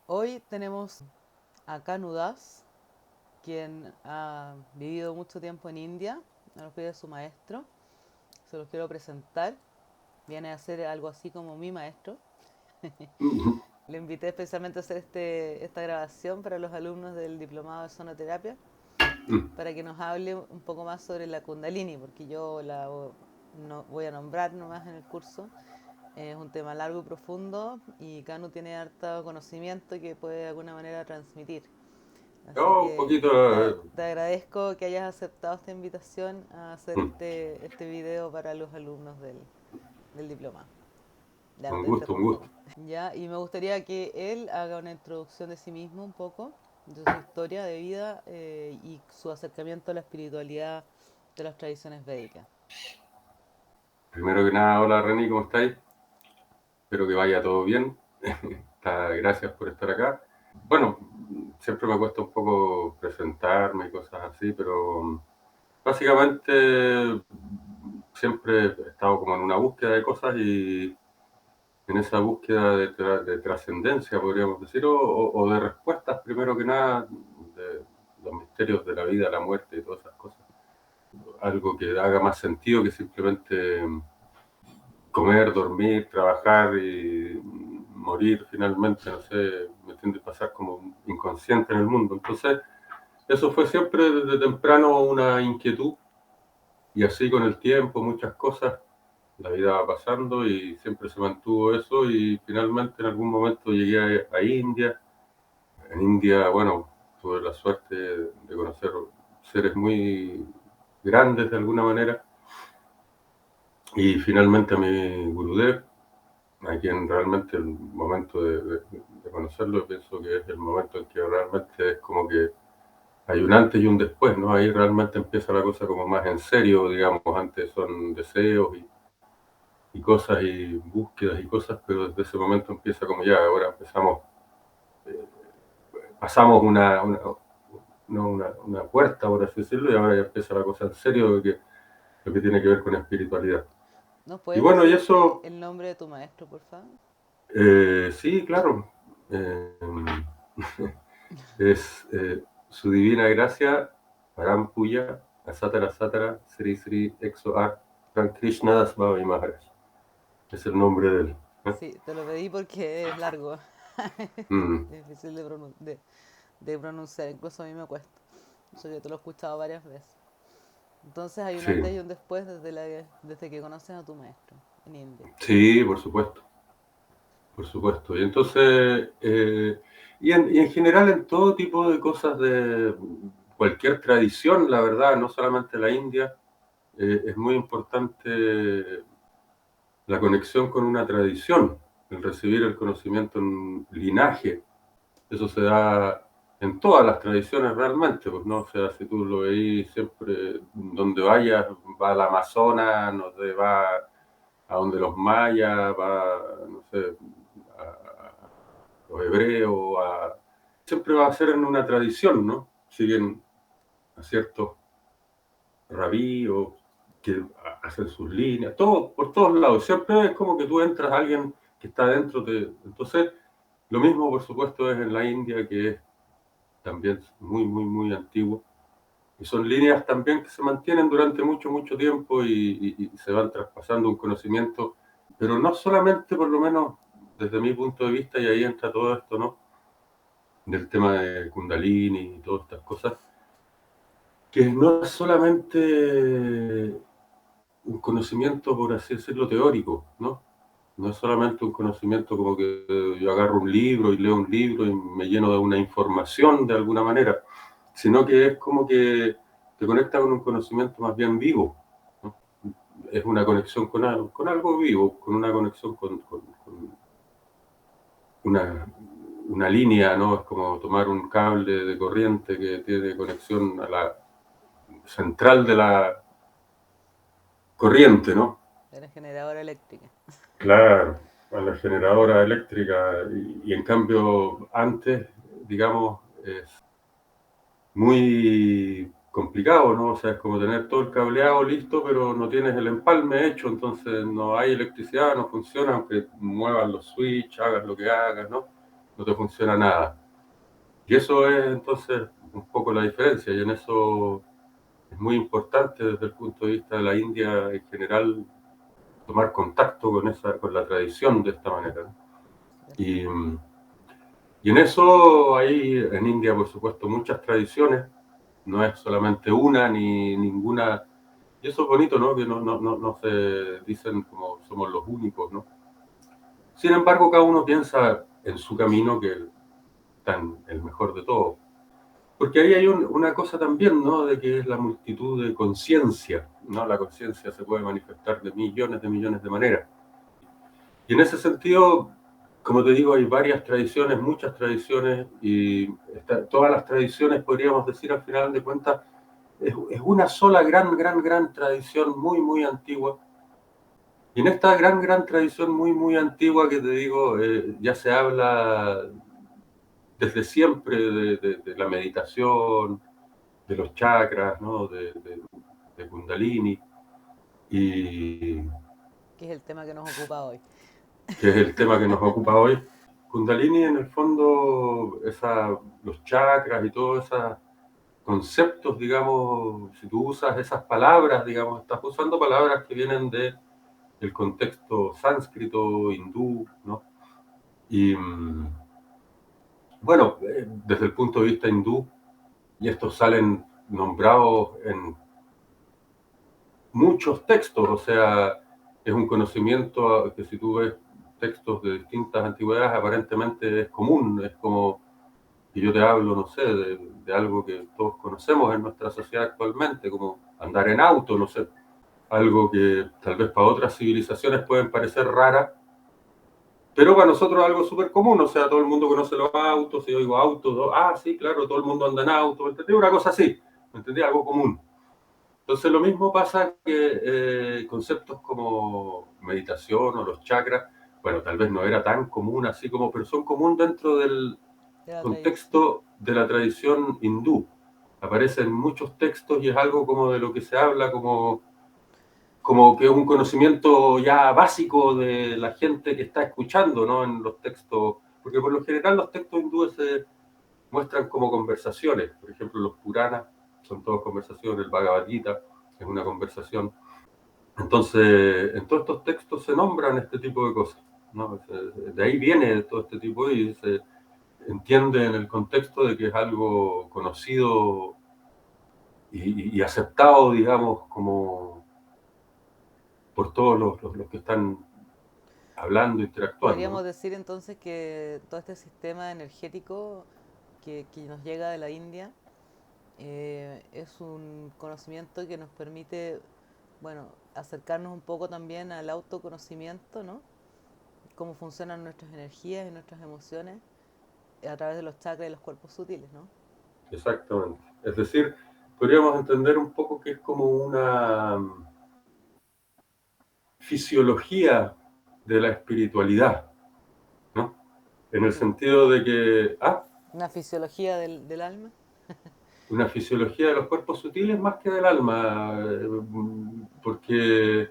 Hoy tenemos a Kanu Das, quien ha vivido mucho tiempo en India, a los pies de su maestro. Se los quiero presentar. Viene a ser algo así como mi maestro. Ujú. Le invité especialmente a hacer esta grabación para los alumnos del diplomado de sonoterapia, Mm. para que nos hable un poco más sobre la Kundalini, porque yo no, voy a nombrar nomás en el curso. Es un tema largo y profundo y Kanu tiene harto conocimiento que puede de alguna manera transmitir. Así Oh, un que poquito. te agradezco que hayas aceptado esta invitación a hacer Mm, este video para los alumnos del diploma. Ya no un te gusto, un interrumpo gusto. más. Ya, y me gustaría que él haga una introducción de sí mismo un poco, de su historia de vida y su acercamiento a la espiritualidad de las tradiciones védicas. Primero que nada, hola Reni, ¿cómo estáis? Espero que vaya todo bien. Gracias por estar acá. Bueno, siempre me cuesta un poco presentarme y cosas así, pero básicamente siempre he estado como en una búsqueda de cosas y en esa búsqueda de trascendencia, podríamos decir, o de respuestas, primero que nada, de los misterios de la vida, la muerte y todas esas cosas. Algo que haga más sentido que simplemente comer, dormir, trabajar y morir finalmente, no sé, me entiendes, pasar como inconsciente en el mundo. Entonces, eso fue siempre desde temprano una inquietud y así con el tiempo muchas cosas, la vida va pasando y siempre se mantuvo eso y finalmente en algún momento llegué a India. En India, bueno, tuve la suerte de conocer seres muy grandes de alguna manera. Y finalmente a mi Gurudev, a quien realmente el momento de conocerlo, pienso que es el momento en que realmente es como que hay un antes y un después, ¿no? Ahí realmente empieza la cosa como más en serio, digamos, antes son deseos y cosas y búsquedas y cosas, pero desde ese momento empieza como ya, ahora empezamos, eh, pasamos una puerta, por así decirlo, y ahora ya empieza la cosa en serio, lo que tiene que ver con espiritualidad. ¿Nos Y puedes bueno, y decir eso. el nombre de tu maestro, por favor? Sí, claro. Es su divina gracia, Param Puya, Asatara Satara, Sri Sri Exo Frank Krishna Das Baba Maharaj. Es el nombre de él. ¿Eh? Sí, te lo pedí porque es largo. Mm, Es difícil de pronunciar, incluso a mí me cuesta. Eso yo te lo he escuchado varias veces. Entonces hay un sí, antes y un después desde que conoces a tu maestro en India. sí, por supuesto, por supuesto. Y entonces, y en general en todo tipo de cosas de cualquier tradición, la verdad, no solamente la India, es muy importante la conexión con una tradición, el recibir el conocimiento en un linaje. Eso se da en todas las tradiciones realmente, pues no, o sea, si tú lo veis siempre, donde vayas, va al Amazonas, no sé, va a donde los mayas, va, no sé, a los hebreos, siempre va a ser en una tradición, ¿no? Siguen a ciertos rabí o que hacen sus líneas, todo, por todos lados. Siempre es como que tú entras a alguien que está dentro de. Entonces, lo mismo, por supuesto, es en la India, que es también muy, muy, muy antiguo. Y son líneas también que se mantienen durante mucho, mucho tiempo y se van traspasando un conocimiento, pero no solamente, por lo menos desde mi punto de vista, y ahí entra todo esto, ¿no? Del tema de Kundalini y todas estas cosas, que no es solamente un conocimiento, por así decirlo, teórico, ¿no? No es solamente un conocimiento como que yo agarro un libro y leo un libro y me lleno de una información de alguna manera, sino que es como que te conecta con un conocimiento más bien vivo, ¿no? Es una conexión con algo vivo, con una conexión con una, una línea, ¿no? Es como tomar un cable de corriente que tiene conexión a la central de la corriente, ¿no? De la generadora eléctrica. Claro, a la generadora eléctrica y en cambio antes, digamos, es muy complicado, ¿no? O sea, es como tener todo el cableado listo, pero no tienes el empalme hecho, entonces no hay electricidad, no funciona, aunque muevas los switches, hagas lo que hagas, ¿no? no te funciona nada. Y eso es entonces un poco la diferencia, y en eso es muy importante desde el punto de vista de la India en general tomar contacto con la tradición de esta manera. Y, y en eso hay en India, por supuesto, muchas tradiciones, no es solamente una ni ninguna. Y eso es bonito, ¿no? Que no se dicen como somos los únicos, ¿no? Sin embargo, cada uno piensa en su camino que está el mejor de todos. Porque ahí hay una cosa también, ¿no? De que es la multitud de conciencia, ¿no? La conciencia se puede manifestar de millones de maneras. Y en ese sentido, como te digo, hay varias tradiciones, muchas tradiciones, y todas las tradiciones, podríamos decir al final de cuentas, es una sola gran tradición muy antigua. Y en esta gran tradición muy antigua que te digo, ya se habla desde siempre de la meditación, de los chakras, ¿no? de Kundalini, y Que es el tema que nos ocupa hoy. que es el tema que nos ocupa hoy. Kundalini, en el fondo, los chakras y todos esos conceptos, digamos, si tú usas esas palabras, digamos, estás usando palabras que vienen del contexto sánscrito, hindú, ¿no? Y bueno, desde el punto de vista hindú, y estos salen nombrados en muchos textos, o sea, es un conocimiento que si tú ves textos de distintas antigüedades, aparentemente es común, es como que yo te hablo, no sé, de algo que todos conocemos en nuestra sociedad actualmente, como andar en auto, no sé, algo que tal vez para otras civilizaciones pueden parecer rara, pero para nosotros es algo súper común, o sea, todo el mundo conoce los autos, si yo digo autos, sí, claro, todo el mundo anda en auto, ¿me entendí? Una cosa así, ¿me entendí? Algo común. Entonces lo mismo pasa que conceptos como meditación o los chakras, bueno, tal vez no era tan común así como, pero son común dentro del De la tradición. contexto de la tradición hindú. Aparecen muchos textos y es algo como de lo que se habla como que es un conocimiento ya básico de la gente que está escuchando, ¿no? En los textos, porque por lo general los textos hindúes se muestran como conversaciones, por ejemplo los Puranas son todas conversaciones, el Bhagavad Gita es una conversación. Entonces, en todos estos textos se nombran este tipo de cosas, ¿no? De ahí viene todo este tipo y se entiende en el contexto de que es algo conocido y aceptado, digamos, como por todos los que están hablando, interactuando, Podríamos ¿no? decir entonces que todo este sistema energético que nos llega de la India es un conocimiento que nos permite, bueno, acercarnos un poco también al autoconocimiento, ¿no? Cómo funcionan nuestras energías y nuestras emociones a través de los chakras y los cuerpos sutiles, ¿no? Exactamente. Es decir, podríamos entender un poco que es como una fisiología de la espiritualidad, ¿no? En el sentido de que, Una fisiología del alma. una fisiología de los cuerpos sutiles más que del alma, porque,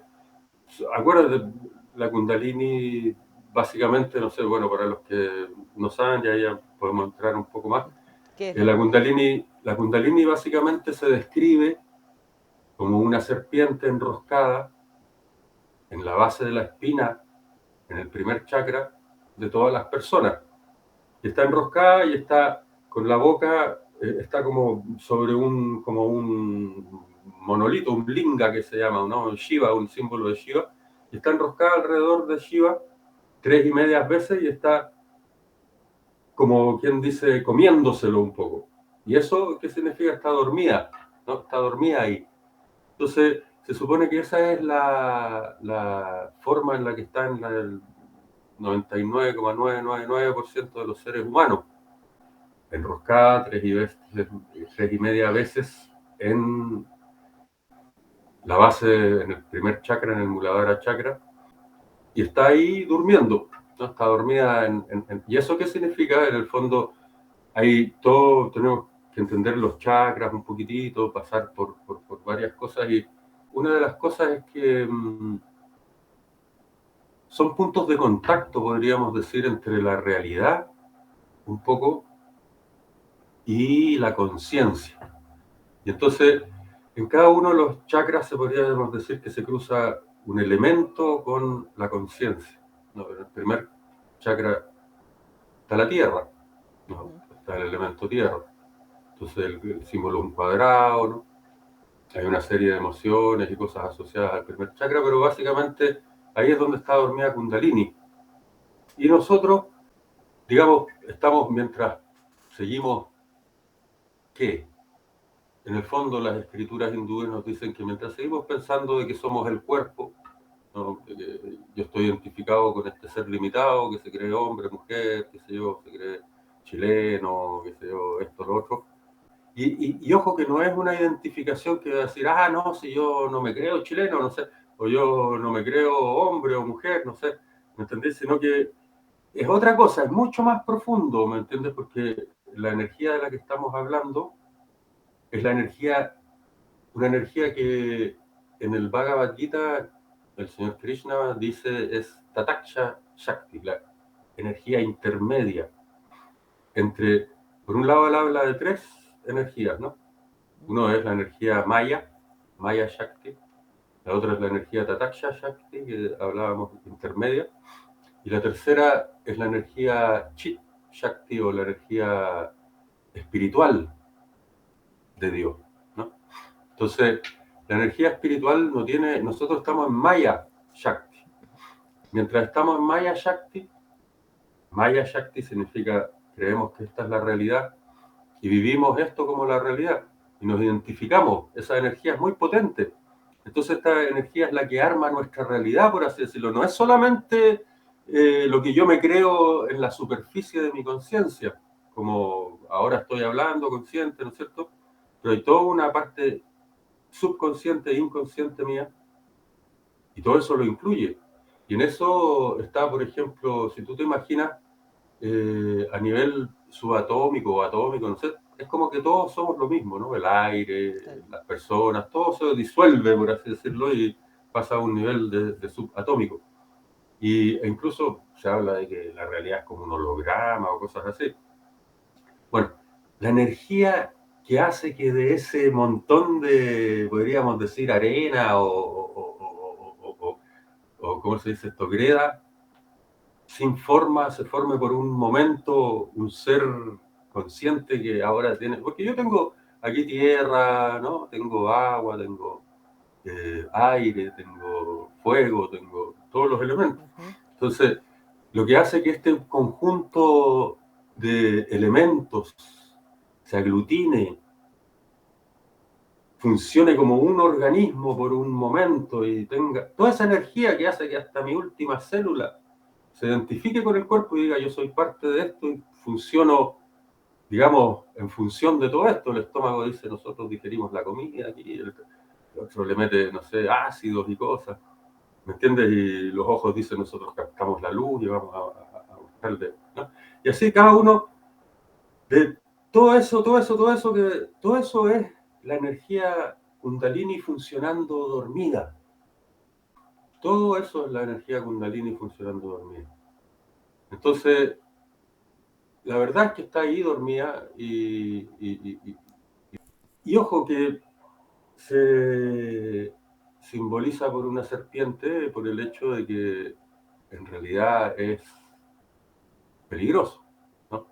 acuérdate, la Kundalini, básicamente, no sé, bueno, para los que no saben, ya podemos entrar un poco más. ¿Qué es la Kundalini? La Kundalini básicamente se describe como una serpiente enroscada en la base de la espina, en el primer chakra de todas las personas. Y está enroscada y está con la boca, está como sobre como un monolito, un linga que se llama, ¿no? Shiva, un símbolo de Shiva. Y está enroscada alrededor de Shiva 3.5 veces y está, como quien dice, comiéndoselo un poco. ¿Y eso qué significa? Está dormida, ¿no? Está dormida ahí. Entonces, se supone que esa es la forma en la que están el 99,999% de los seres humanos, enroscada 3.5 veces en la base, en el primer chakra, en el Muladhara chakra, y está ahí durmiendo, ¿no? Está dormida ¿Y eso qué significa? En el fondo, ahí todo tenemos que entender los chakras un poquitito, pasar por varias cosas, y una de las cosas es que son puntos de contacto, podríamos decir, entre la realidad un poco y la conciencia. Y entonces, en cada uno de los chakras se podríamos decir que se cruza un elemento con la conciencia. ¿No? En el primer chakra está la tierra, ¿no? Está el elemento tierra. Entonces el símbolo es un cuadrado, ¿no? Hay una serie de emociones y cosas asociadas al primer chakra, pero básicamente ahí es donde está dormida Kundalini. Y nosotros, digamos, estamos mientras seguimos, ¿qué? En el fondo las escrituras hindúes nos dicen que mientras seguimos pensando de que somos el cuerpo, ¿no? Yo estoy identificado con este ser limitado, que se cree hombre, mujer, qué sé yo, se cree chileno, qué sé yo, esto, lo otro. Y ojo que no es una identificación que va a decir, ah, no, si yo no me creo chileno, no sé, o yo no me creo hombre o mujer, no sé, ¿me entendés? Sino que es otra cosa, es mucho más profundo, ¿me entiendes? Porque la energía de la que estamos hablando es la energía, una energía que en el Bhagavad Gita el señor Krishna dice es Tataksha Shakti, la energía intermedia entre, por un lado él habla de tres energías, ¿no? Uno es la energía Maya, Maya Shakti, la otra es la energía Tataksha Shakti, que hablábamos intermedia, y la tercera es la energía Chit Shakti o la energía espiritual de Dios, ¿no? Entonces, la energía espiritual no tiene, nosotros estamos en Maya Shakti. Mientras estamos en Maya Shakti significa creemos que esta es la realidad y vivimos esto como la realidad y nos identificamos. Esa energía es muy potente. Entonces esta energía es la que arma nuestra realidad, por así decirlo. No es solamente lo que yo me creo en la superficie de mi conciencia, como ahora estoy hablando consciente, ¿no es cierto? Pero hay toda una parte subconsciente e inconsciente mía y todo eso lo incluye. Y en eso está, por ejemplo, si tú te imaginas a nivel subatómico o atómico, no sé, es como que todos somos lo mismo, ¿no? El aire, Claro. las personas, todo se disuelve, por así decirlo, y pasa a un nivel de subatómico. E incluso se habla de que la realidad es como un holograma o cosas así. Bueno, la energía que hace que de ese montón de, podríamos decir, arena o ¿cómo se dice esto? Greda, sin forma, se forme por un momento un ser consciente que ahora tiene, porque yo tengo aquí tierra, ¿no? Tengo agua, tengo aire, tengo fuego, tengo todos los elementos. Ujú. Entonces, lo que hace que este conjunto de elementos se aglutine, funcione como un organismo por un momento y tenga toda esa energía que hace que hasta mi última célula se identifique con el cuerpo y diga yo soy parte de esto y funciono, digamos, en función de todo esto. El estómago dice nosotros digerimos la comida, aquí el otro le mete, no sé, ácidos y cosas, ¿me entiendes? Y los ojos dicen nosotros captamos la luz y vamos a buscarle, ¿no? Y así cada uno de todo eso es la energía Kundalini funcionando dormida. Todo eso es la energía Kundalini funcionando dormida. Entonces, la verdad es que está ahí dormida y ojo que se simboliza por una serpiente por el hecho de que en realidad es peligroso, ¿no?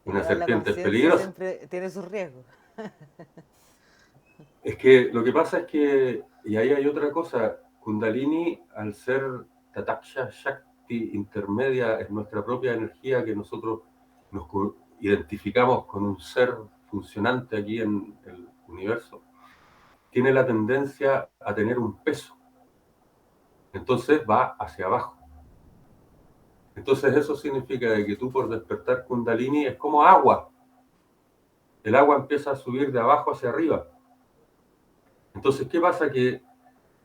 Una Igual la serpiente es conciencia peligrosa. siempre tiene sus riesgos. Es que lo que pasa es que, y ahí hay otra cosa, Kundalini, al ser Tataksha Shakti intermedia, es nuestra propia energía que nosotros nos identificamos con un ser funcionante aquí en el universo, tiene la tendencia a tener un peso, entonces va hacia abajo. Entonces eso significa que tú por despertar Kundalini es como agua, el agua empieza a subir de abajo hacia arriba. Entonces, ¿qué pasa? Que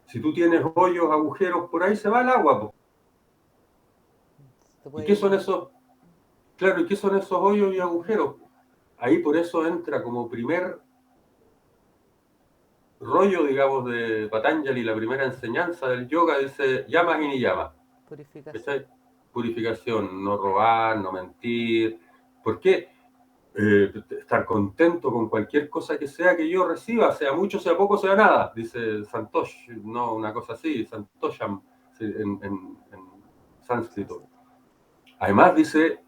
si tú tienes hoyos, agujeros, por ahí se va el agua, po. Te ¿Y puede qué ir son mal. esos? Claro, ¿y qué son esos hoyos y agujeros? Ahí por eso entra como primer rollo, digamos, de Patanjali, la primera enseñanza del yoga, dice llamas y ni llamas. Purificación. ¿Cachai? purificación, no robar, no mentir. ¿Por qué? Estar contento con cualquier cosa que sea que yo reciba, sea mucho, sea poco, sea nada, dice Santosh, no una cosa así, Santosham en sánscrito. Además dice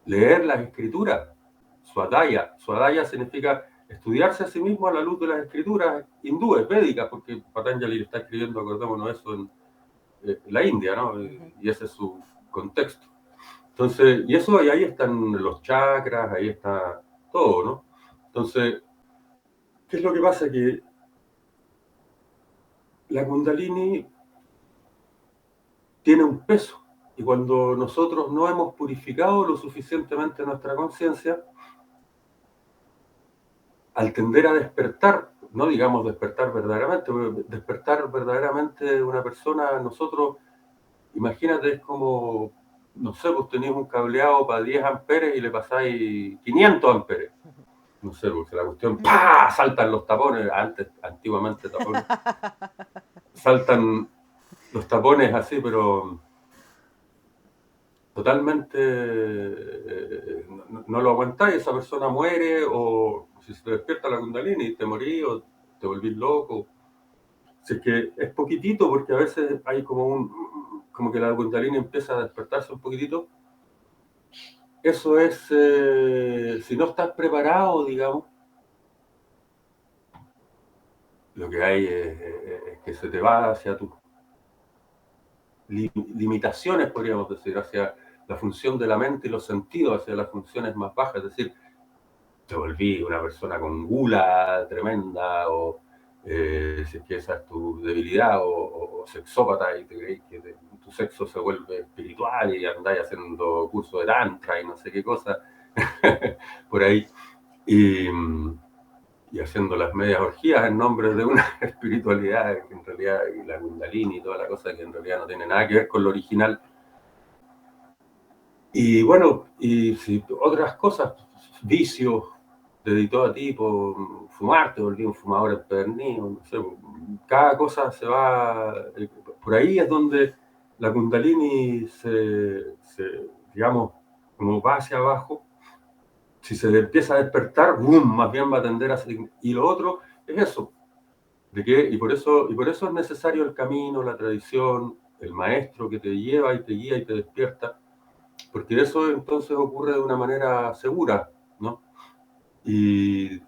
leer las escrituras, Swadhyaya. Swadhyaya significa estudiarse a sí mismo a la luz de las escrituras hindúes, védicas, porque Patanjali está escribiendo, acordémonos eso, en la India, ¿no? Y ese es su contexto. Entonces, y eso, y ahí están los chakras, ahí está todo, ¿no? Entonces, ¿qué es lo que pasa? Que la Kundalini tiene un peso, y cuando nosotros no hemos purificado lo suficientemente nuestra conciencia, al tender a despertar, no digamos despertar verdaderamente una persona, nosotros, imagínate, es como, no sé, pues tenéis un cableado para 10 amperes y le pasáis 500 amperes. No sé, porque la cuestión, ¡pah! Saltan los tapones, antiguamente tapones, saltan los tapones así, pero totalmente no lo aguantáis, esa persona muere, o si se te despierta la Kundalini, te morís o te volvís loco. Si es que es poquitito, porque a veces hay como que la Kundalini empieza a despertarse un poquitito. Eso es, si no estás preparado, digamos, lo que hay es que se te va hacia tus limitaciones, podríamos decir, hacia la función de la mente y los sentidos, hacia las funciones más bajas, es decir, te volví una persona con gula tremenda, o si es que esa es tu debilidad, o sexópata y te crees que tu sexo se vuelve espiritual y andáis haciendo curso de tantra y no sé qué cosa por ahí, y haciendo las medias orgías en nombre de una espiritualidad que en realidad, y la Kundalini y toda la cosa, que en realidad no tiene nada que ver con lo original. Y bueno, y si otras cosas, vicios de todo tipo, fumar, te volví un fumador empedernido, no sé, cada cosa se va, por ahí es donde la Kundalini digamos, como va hacia abajo. Si se empieza a despertar, ¡boom!, más bien va a tender a seguir. Y lo otro es eso, y por eso es necesario el camino, la tradición, el maestro que te lleva y te guía y te despierta, porque eso entonces ocurre de una manera segura, ¿no? Y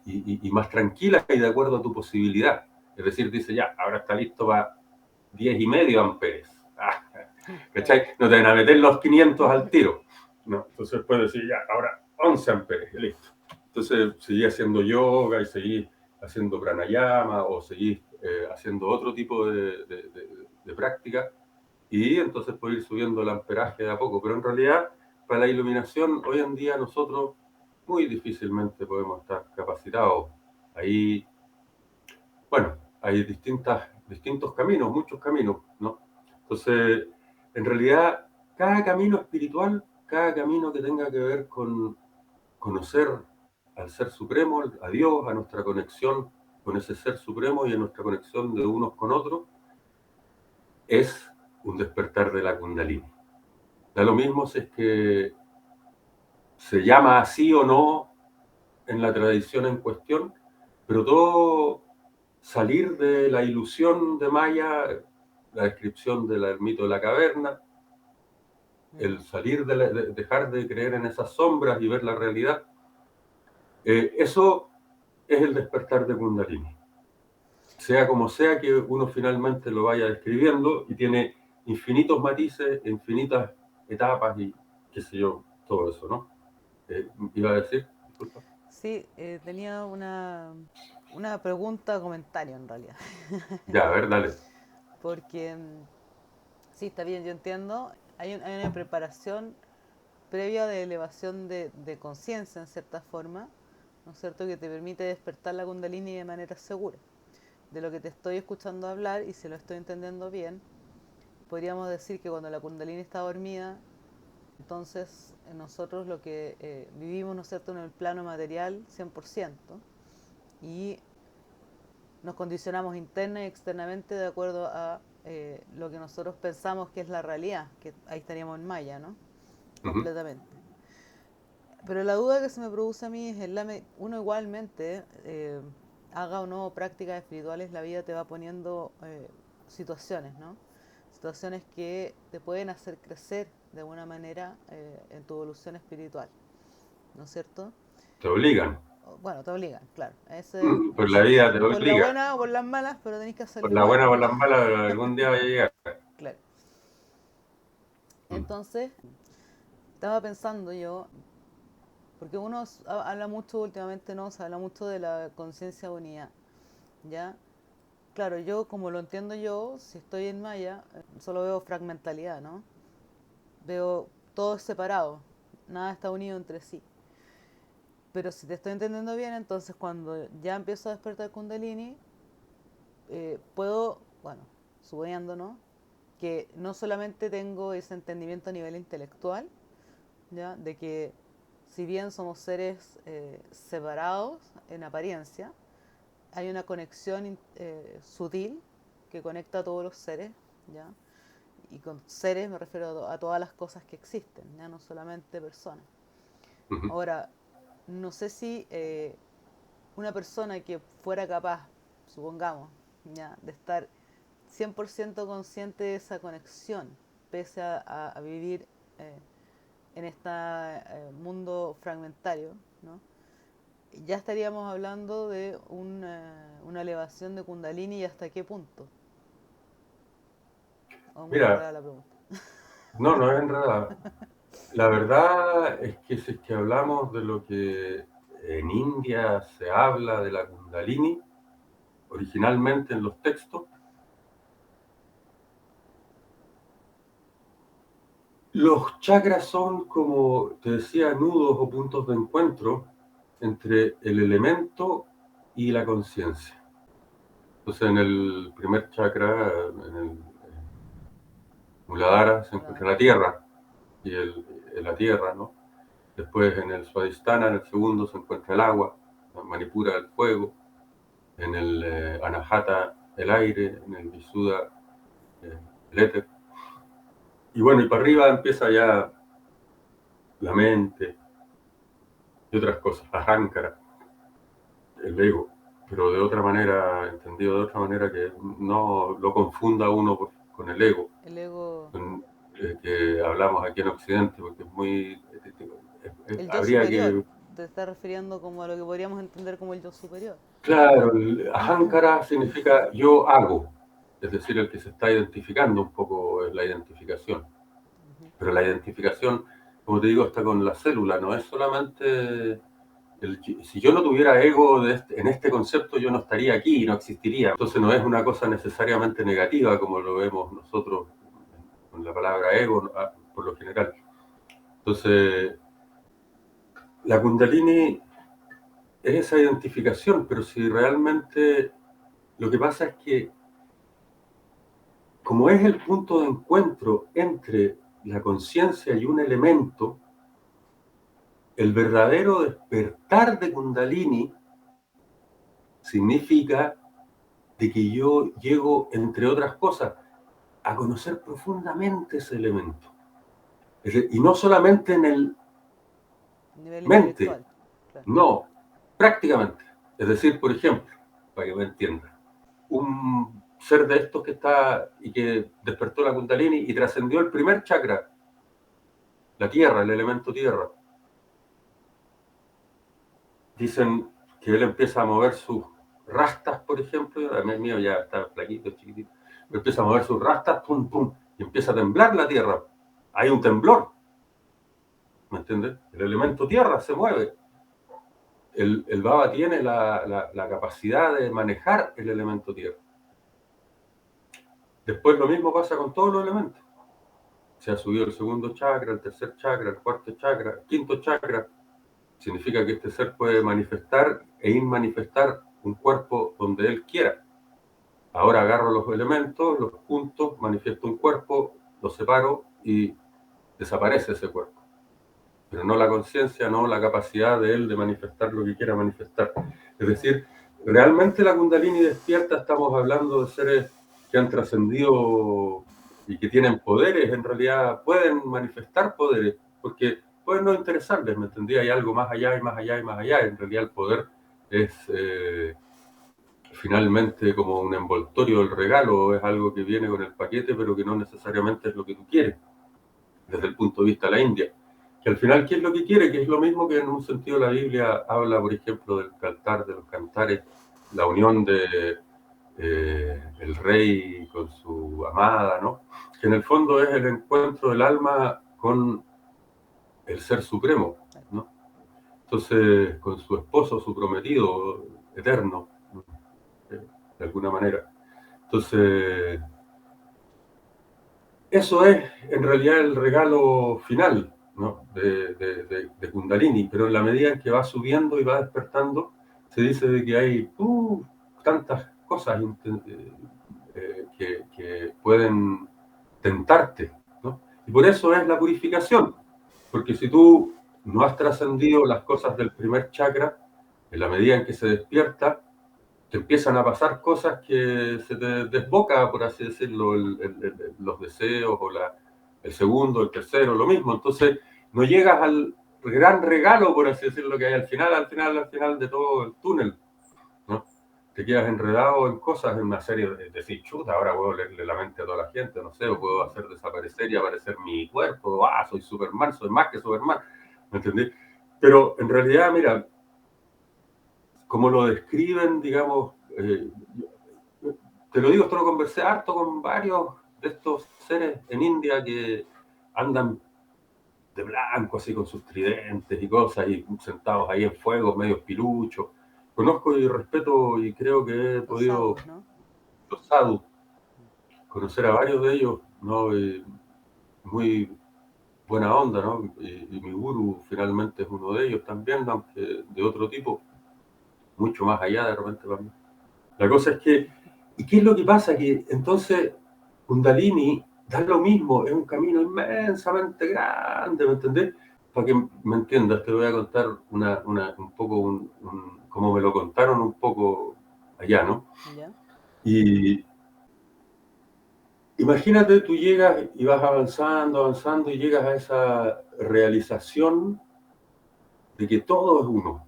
más tranquila y de acuerdo a tu posibilidad. Es decir, dice, ya, ahora está listo para 10,5 amperes. ¿Cachai? No te van a meter los 500 al tiro. No, entonces puedes decir, ya, ahora 11 amperes, y listo. Entonces seguís haciendo yoga y seguís haciendo pranayama, o seguís haciendo otro tipo de práctica, y entonces puedes ir subiendo el amperaje de a poco. Pero en realidad, para la iluminación, hoy en día nosotros muy difícilmente podemos estar capacitados. Ahí, bueno, hay distintos caminos, muchos caminos, ¿no? Entonces, en realidad, cada camino espiritual, cada camino que tenga que ver con conocer al Ser Supremo, a Dios, a nuestra conexión con ese Ser Supremo y a nuestra conexión de unos con otros, es un despertar de la Kundalini. Da lo mismo si es que se llama así o no en la tradición en cuestión, pero todo salir de la ilusión de Maya, la descripción del mito de la caverna, el salir dejar de creer en esas sombras y ver la realidad, eso es el despertar de Kundalini. Sea como sea que uno finalmente lo vaya describiendo, y tiene infinitos matices, infinitas etapas y qué sé yo, todo eso, ¿no? Iba a decir, disculpa. Sí, tenía una pregunta o comentario en realidad. Ya, a ver, dale. Porque sí, está bien, yo entiendo. Hay una preparación previa de elevación de conciencia, en cierta forma, ¿no es cierto?, que te permite despertar la Kundalini de manera segura. De lo que te estoy escuchando hablar, y si lo estoy entendiendo bien, podríamos decir que cuando la Kundalini está dormida, entonces nosotros lo que vivimos, ¿no es cierto?, en el plano material 100%, y nos condicionamos interna y externamente de acuerdo a lo que nosotros pensamos que es la realidad, que ahí estaríamos en Maya, ¿no? Ujú. Completamente. Pero la duda que se me produce a mí es, uno igualmente, haga o no prácticas espirituales, la vida te va poniendo situaciones, ¿no? Situaciones que te pueden hacer crecer de alguna manera en tu evolución espiritual, ¿no es cierto? Te obligan. Bueno, te obligan, claro. Por la vida te Por la obliga. buena o por las malas, pero tenés que Por hacerlo la igual. buena o por las malas, algún día va a llegar. Claro. Mm. Entonces, estaba pensando yo, porque uno habla mucho últimamente, ¿no? Se habla mucho de la conciencia de unidad, ¿ya? Claro, yo como lo entiendo yo, si estoy en Maya, solo veo fragmentalidad, ¿no? Veo todo separado, nada está unido entre sí. Pero si te estoy entendiendo bien, entonces cuando ya empiezo a despertar Kundalini, puedo, bueno, suponiendo, ¿no? Que no solamente tengo ese entendimiento a nivel intelectual, ¿ya? De que si bien somos seres separados en apariencia, hay una conexión sutil que conecta a todos los seres, ¿ya? Y con seres me refiero a todas las cosas que existen, ya no solamente personas. Ujú. Ahora, no sé si una persona que fuera capaz, supongamos, ya, de estar 100% consciente de esa conexión, pese a vivir eh, en este mundo fragmentario, ¿no? Ya estaríamos hablando de una elevación de Kundalini y hasta qué punto. O muy Mira, enredada la pregunta. no, no es enredada. La verdad es que si es que hablamos de lo que en India se habla de la Kundalini, originalmente en los textos, los chakras son, como te decía, nudos o puntos de encuentro entre el elemento y la conciencia. Entonces, en el primer chakra, en el Muladhara, se Hola. encuentra la tierra y la tierra, ¿no? Después, en el Swadhisthana, en el segundo, se encuentra el agua, en Manipura, el fuego, en el Anahata, el aire, en el Visuddha, el éter. Y bueno, y para arriba empieza ya la mente y otras cosas, la ahankara, el ego, pero de otra manera, entendido de otra manera que no lo confunda uno con el ego, El ego, con, que hablamos aquí en Occidente, porque es muy... el yo habría superior, que... te estás refiriendo como a lo que podríamos entender como el yo superior. Claro, el ahankara significa yo hago, es decir, el que se está identificando un poco es la identificación. Ujú. Pero la identificación, como te digo, está con la célula, no es solamente... si yo no tuviera ego en este concepto, yo no estaría aquí, no existiría. Entonces no es una cosa necesariamente negativa como lo vemos nosotros con la palabra ego, por lo general. Entonces, la Kundalini es esa identificación, pero si realmente lo que pasa es que como es el punto de encuentro entre la conciencia y un elemento, el verdadero despertar de Kundalini significa de que yo llego, entre otras cosas, a conocer profundamente ese elemento. Y no solamente en el Nivel mente, intelectual, claro. no, prácticamente. Es decir, por ejemplo, para que me entienda, un ser de estos que está y que despertó la Kundalini y trascendió el primer chakra, la tierra, el elemento tierra. Dicen que él empieza a mover sus rastas, por ejemplo, a mí el mío ya está flaquito, chiquitito, pero empieza a mover sus rastas, pum, pum, y empieza a temblar la tierra. Hay un temblor, ¿me entiendes? El elemento tierra se mueve. El Baba tiene la capacidad de manejar el elemento tierra. Después lo mismo pasa con todos los elementos. Se ha subido el segundo chakra, el tercer chakra, el cuarto chakra, el quinto chakra. Significa que este ser puede manifestar e inmanifestar un cuerpo donde él quiera. Ahora agarro los elementos, los junto, manifiesto un cuerpo, los separo y desaparece ese cuerpo. Pero no la conciencia, no la capacidad de él de manifestar lo que quiera manifestar. Es Claro. decir, realmente la Kundalini despierta, estamos hablando de seres que han trascendido y que tienen poderes, en realidad pueden manifestar poderes, porque pueden no interesarles, ¿me entendí? Hay algo más allá y más allá y más allá. En realidad el poder es finalmente como un envoltorio del regalo, es algo que viene con el paquete, pero que no necesariamente es lo que tú quieres, desde el punto de vista de la India. Que al final, ¿qué es lo que quiere? Que es lo mismo que en un sentido la Biblia habla, por ejemplo, del cantar, de los cantares, la unión de el rey con su amada, ¿no? Que en el fondo es el encuentro del alma con el ser supremo, ¿no? Entonces, con su esposo, su prometido eterno, de alguna manera. Entonces, eso es en realidad el regalo final, ¿no? de Kundalini, pero en la medida en que va subiendo y va despertando, se dice de que hay tantas cosas que pueden tentarte, ¿no? Y por eso es la purificación, porque si tú no has trascendido las cosas del primer chakra, en la medida en que se despierta, te empiezan a pasar cosas que se te desboca, por así decirlo, los deseos o el segundo, el tercero, lo mismo. Entonces, no llegas al gran regalo, por así decirlo, que hay al final de todo el túnel, ¿no? Te quedas enredado en cosas, en una serie de decir, chuta, ahora puedo leerle la mente a toda la gente, no sé, o puedo hacer desaparecer y aparecer mi cuerpo, soy Superman, soy más que Superman, ¿me entendés? Pero en realidad, mira, como lo describen, digamos, te lo digo, esto lo conversé harto con varios de estos seres en India que andan de blanco, así con sus tridentes y cosas, y sentados ahí en fuego, medios piluchos. Conozco y respeto y creo que he Los podido, sadhus, ¿no? los sadhus, conocer a varios de ellos, ¿no? Muy buena onda, ¿no? Y mi guru finalmente es uno de ellos también, aunque de otro tipo, mucho más allá de repente para mí. La cosa es que, ¿y qué es lo que pasa? Que entonces Kundalini da lo mismo, es un camino inmensamente grande, ¿me entendés? Para que me entiendas, te voy a contar un poco, como me lo contaron un poco allá, ¿no? ¿Ya? Y imagínate, tú llegas y vas avanzando, avanzando y llegas a esa realización de que todo es uno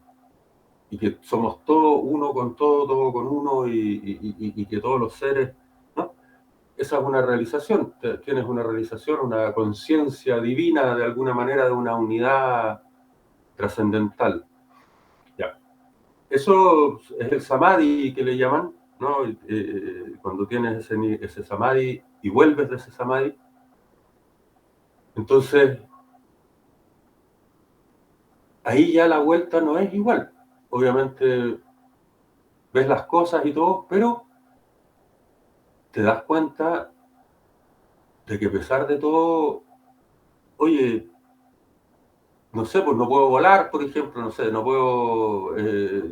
y que somos todo uno con todo, todo con uno y que todos los seres, ¿no? Esa es una realización, tienes una realización, una conciencia divina de alguna manera de una unidad trascendental. Ya. Eso es el samadhi que le llaman, ¿no? Cuando tienes ese samadhi y vuelves de ese samadhi, entonces ahí ya la vuelta no es igual. Obviamente ves las cosas y todo, pero te das cuenta de que a pesar de todo, oye, no sé, pues no puedo volar, por ejemplo, no sé, no puedo,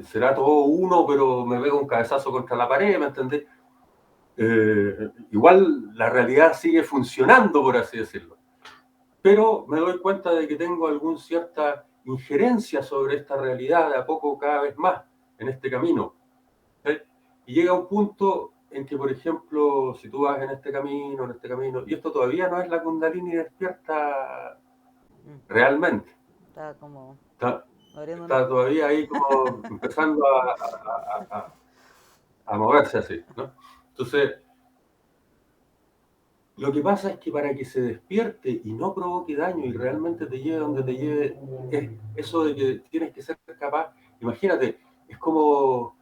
será todo uno, pero me pego un cabezazo contra la pared, ¿me entendés? Igual la realidad sigue funcionando, por así decirlo. Pero me doy cuenta de que tengo alguna cierta injerencia sobre esta realidad de a poco cada vez más en este camino. ¿Sí? Y llega un punto en que, por ejemplo, si tú vas en este camino, y esto todavía no es la Kundalini despierta Mm. realmente, Está como está, abriendo un está ojo. todavía ahí como empezando a moverse así, ¿no? Entonces, lo que pasa es que para que se despierte y no provoque daño y realmente te lleve donde te lleve, es eso de que tienes que ser capaz. Imagínate, es como,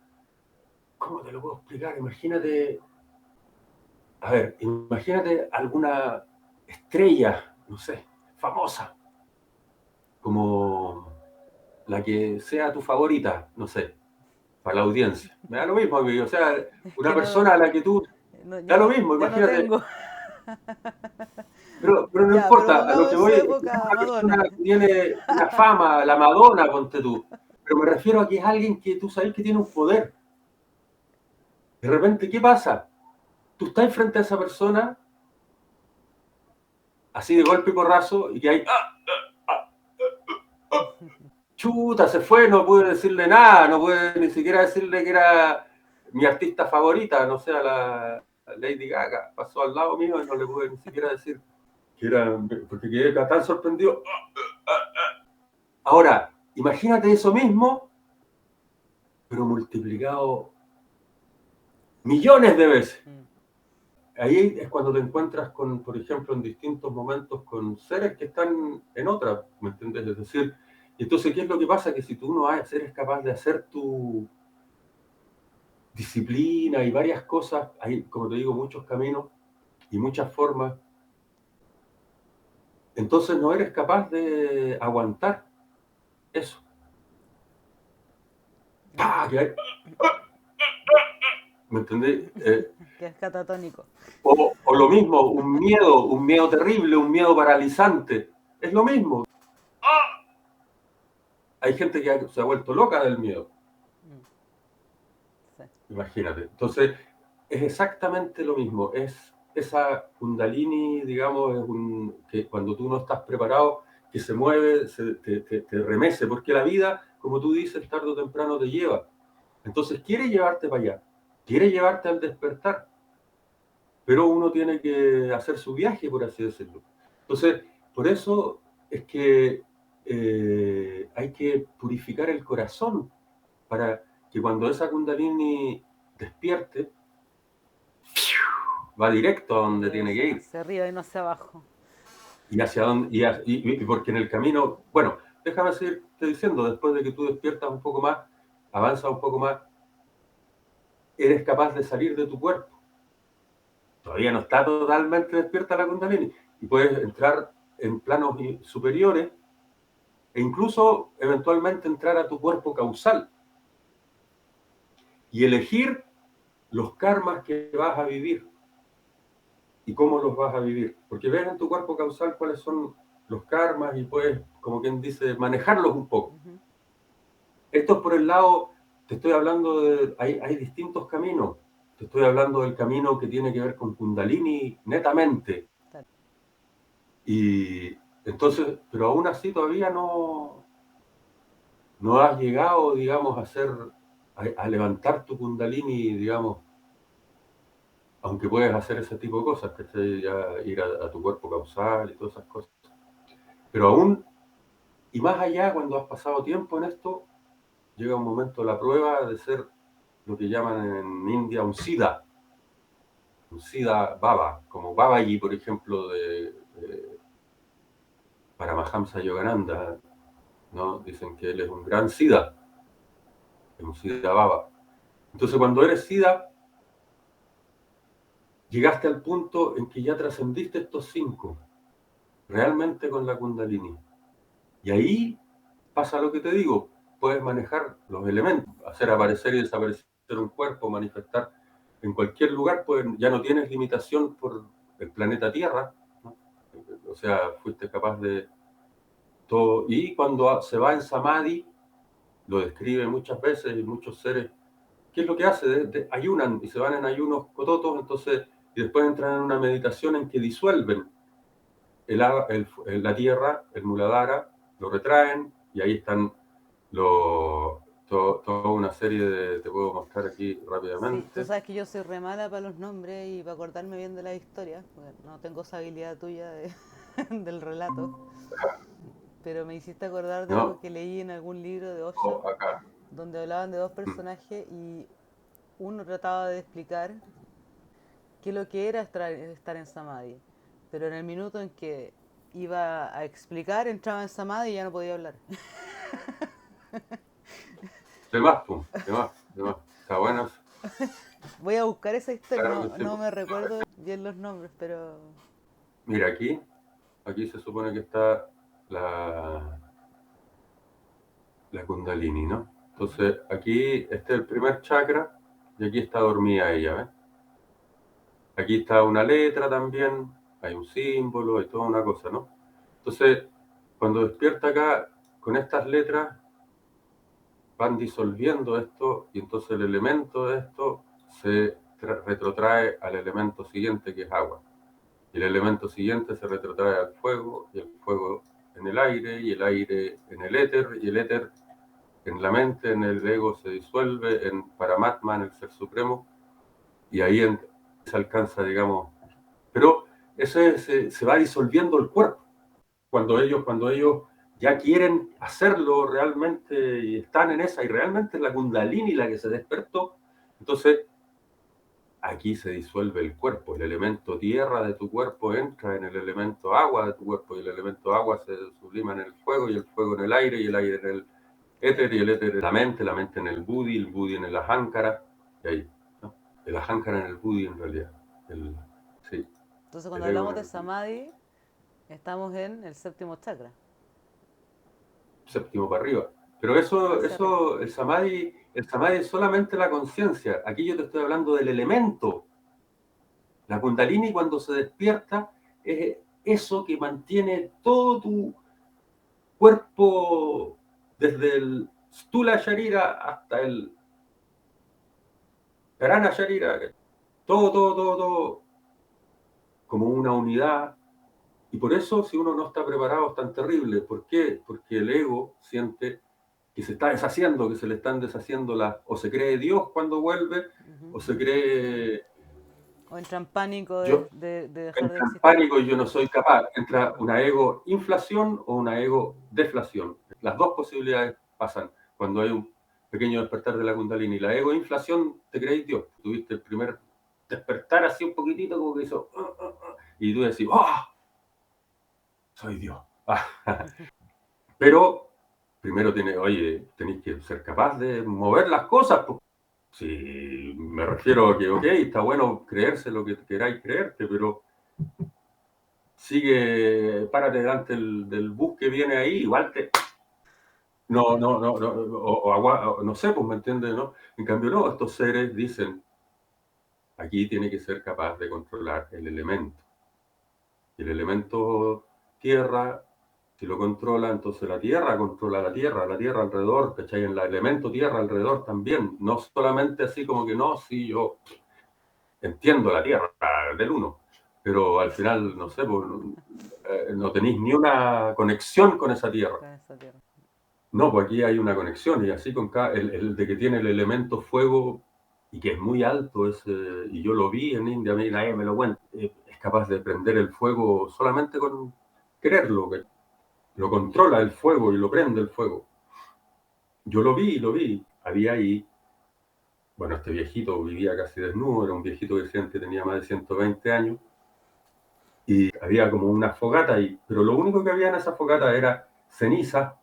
¿cómo te lo puedo explicar? Imagínate, a ver, imagínate alguna estrella, no sé, famosa, como la que sea tu favorita, no sé, para la audiencia. Me da lo mismo, amigo. O sea, Es una que no, persona a la que tú, da lo mismo, ya no imagínate. tengo. Pero no Ya, pero importa, a lo pongamos que en su voy es que es época una persona Madonna. que tiene una fama, la Madonna, ponte tú. Pero me refiero a que es alguien que tú sabes que tiene un poder. De repente, ¿qué pasa? Tú estás frente a esa persona, así de golpe y porrazo, y que hay, chuta, se fue, no pude decirle nada, no pude ni siquiera decirle que era mi artista favorita, no sé, a la Lady Gaga. Pasó al lado mío y no le pude ni siquiera decir que era, porque quedé tan sorprendido. Ahora, imagínate eso mismo, pero multiplicado millones de veces. Ahí es cuando te encuentras con, por ejemplo, en distintos momentos con seres que están en otra, ¿me entiendes? Es decir, entonces, ¿qué es lo que pasa? Que si tú no eres capaz de hacer tu disciplina y varias cosas, hay, como te digo, muchos caminos y muchas formas, entonces no eres capaz de aguantar eso. ¡Pah! ¿Me entendés? Que es catatónico. O lo mismo, un miedo terrible, un miedo paralizante. Es lo mismo. Hay gente que se ha vuelto loca del miedo. Sí. Imagínate. Entonces, es exactamente lo mismo. Es esa kundalini, digamos, que cuando tú no estás preparado, que se mueve, te remece, porque la vida, como tú dices, tarde o temprano te lleva. Entonces, quiere llevarte para allá, quiere llevarte al despertar, pero uno tiene que hacer su viaje, por así decirlo. Entonces, por eso es que hay que purificar el corazón para que cuando esa kundalini despierte, va directo a donde tiene que ir. Hacia arriba y no hacia abajo. Y hacia dónde, y porque en el camino, bueno, déjame seguirte diciendo, después de que tú despiertas un poco más, avanzas un poco más, eres capaz de salir de tu cuerpo. Todavía no está totalmente despierta la kundalini. Y puedes entrar en planos superiores e incluso eventualmente entrar a tu cuerpo causal y elegir los karmas que vas a vivir y cómo los vas a vivir. Porque ves en tu cuerpo causal cuáles son los karmas y puedes, como quien dice, manejarlos un poco. Esto es por el lado, te estoy hablando de, hay distintos caminos. Te estoy hablando del camino que tiene que ver con Kundalini netamente. Y entonces, pero aún así todavía no has llegado, digamos, a levantar tu Kundalini, digamos, aunque puedes hacer ese tipo de cosas, que ya ir a tu cuerpo causal y todas esas cosas. Pero aún, y más allá, cuando has pasado tiempo en esto, llega un momento de la prueba de ser lo que llaman en India un Siddha Baba, como Babaji, por ejemplo, de Paramahamsa Yogananda, ¿no? Dicen que él es un gran Siddha, un Siddha Baba. Entonces, cuando eres Siddha, llegaste al punto en que ya trascendiste estos 5, realmente con la Kundalini. Y ahí pasa lo que te digo, puedes manejar los elementos, hacer aparecer y desaparecer un cuerpo, manifestar en cualquier lugar, pues ya no tienes limitación por el planeta Tierra, ¿no? O sea, fuiste capaz de todo. Y cuando se va en Samadhi, lo describe muchas veces y muchos seres, ¿qué es lo que hace? Ayunan y se van en ayunos cototos, entonces, y después entran en una meditación en que disuelven la tierra, el Muladhara, lo retraen y ahí están toda una serie de, te puedo mostrar aquí Sí, tú rápidamente. sabes que yo soy re mala para los nombres y para acordarme bien de la historia, porque no tengo esa habilidad tuya del relato, pero me hiciste acordar de algo ¿No? que leí en algún libro de Osho, O acá. donde hablaban de dos personajes y uno trataba de explicar qué es lo que era estar en Samadhi, pero en el minuto en que iba a explicar entraba en Samadhi y ya no podía hablar. De más, pum, de más, de más. Está bueno, Voy a buscar esa historia, claro no, que sí. no me recuerdo bien los nombres, pero... Mira, aquí se supone que está la Kundalini, ¿no? Entonces, aquí este es el primer chakra y aquí está dormida ella, ¿ves? Aquí está una letra también, hay un símbolo, hay toda una cosa, ¿no? Entonces, cuando despierta acá, con estas letras van disolviendo esto y entonces el elemento de esto se retrotrae al elemento siguiente que es agua. Y el elemento siguiente se retrotrae al fuego y el fuego en el aire y el aire en el éter y el éter en la mente, en el ego se disuelve, en Paramatma, en el Ser Supremo, y ahí se alcanza, digamos, pero se va disolviendo el cuerpo. Cuando ellos ya quieren hacerlo realmente y están en esa, y realmente es la Kundalini la que se despertó, entonces aquí se disuelve el cuerpo, el elemento tierra de tu cuerpo entra en el elemento agua de tu cuerpo, y el elemento agua se sublima en el fuego, y el fuego en el aire, y el aire en el éter, y el éter en la mente en el buddhi en el ahankara, y ahí, ¿no? El ahankara en el buddhi en realidad, sí, Entonces, cuando el ego hablamos en de el buddhi. samadhi, estamos en el séptimo chakra, Séptimo para arriba. Pero hacia arriba. el samadhi es solamente la conciencia. Aquí yo te estoy hablando del elemento. La Kundalini cuando se despierta es eso que mantiene todo tu cuerpo desde el Stula Sharira hasta el Karana Sharira. Todo como una unidad. Y por eso, si uno no está preparado, es tan terrible. ¿Por qué? Porque el ego siente que se está deshaciendo, que se le están deshaciendo o se cree Dios cuando vuelve, Ujú. o se cree O entra en pánico yo, de dejar de entra en existir. pánico y yo no soy capaz. Entra una ego inflación o una ego deflación. Las dos posibilidades pasan cuando hay un pequeño despertar de la Kundalini. La ego inflación, te creéis Dios. Tuviste el primer despertar así un poquitito, como que hizo, y tú decís, ¡ah! Soy Dios. Pero primero tenéis que ser capaz de mover las cosas. Pues. Sí, me refiero a que, ok, está bueno creerse lo que queráis creerte, pero párate delante del bus que viene ahí, igual te... No, no sé, pues me entiendes, ¿no? En cambio, no, estos seres dicen, aquí tiene que ser capaz de controlar el elemento. Y el elemento tierra, si lo controla, entonces la tierra controla la tierra alrededor, ¿cachai? En el elemento tierra alrededor también, no solamente así como que no, sí, yo entiendo la tierra del uno, pero al final, no sé, pues, no tenéis ni una conexión con esa tierra. Con esa tierra. No, pues aquí hay una conexión, y así con el de que tiene el elemento fuego y que es muy alto, y yo lo vi en India, a mí nadie me lo cuenta, es capaz de prender el fuego solamente con quererlo, que lo controla el fuego y lo prende el fuego. Yo lo vi, había ahí, bueno, este viejito vivía casi desnudo, era un viejito que decían que tenía más de 120 años, y había como una fogata ahí, pero lo único que había en esa fogata era ceniza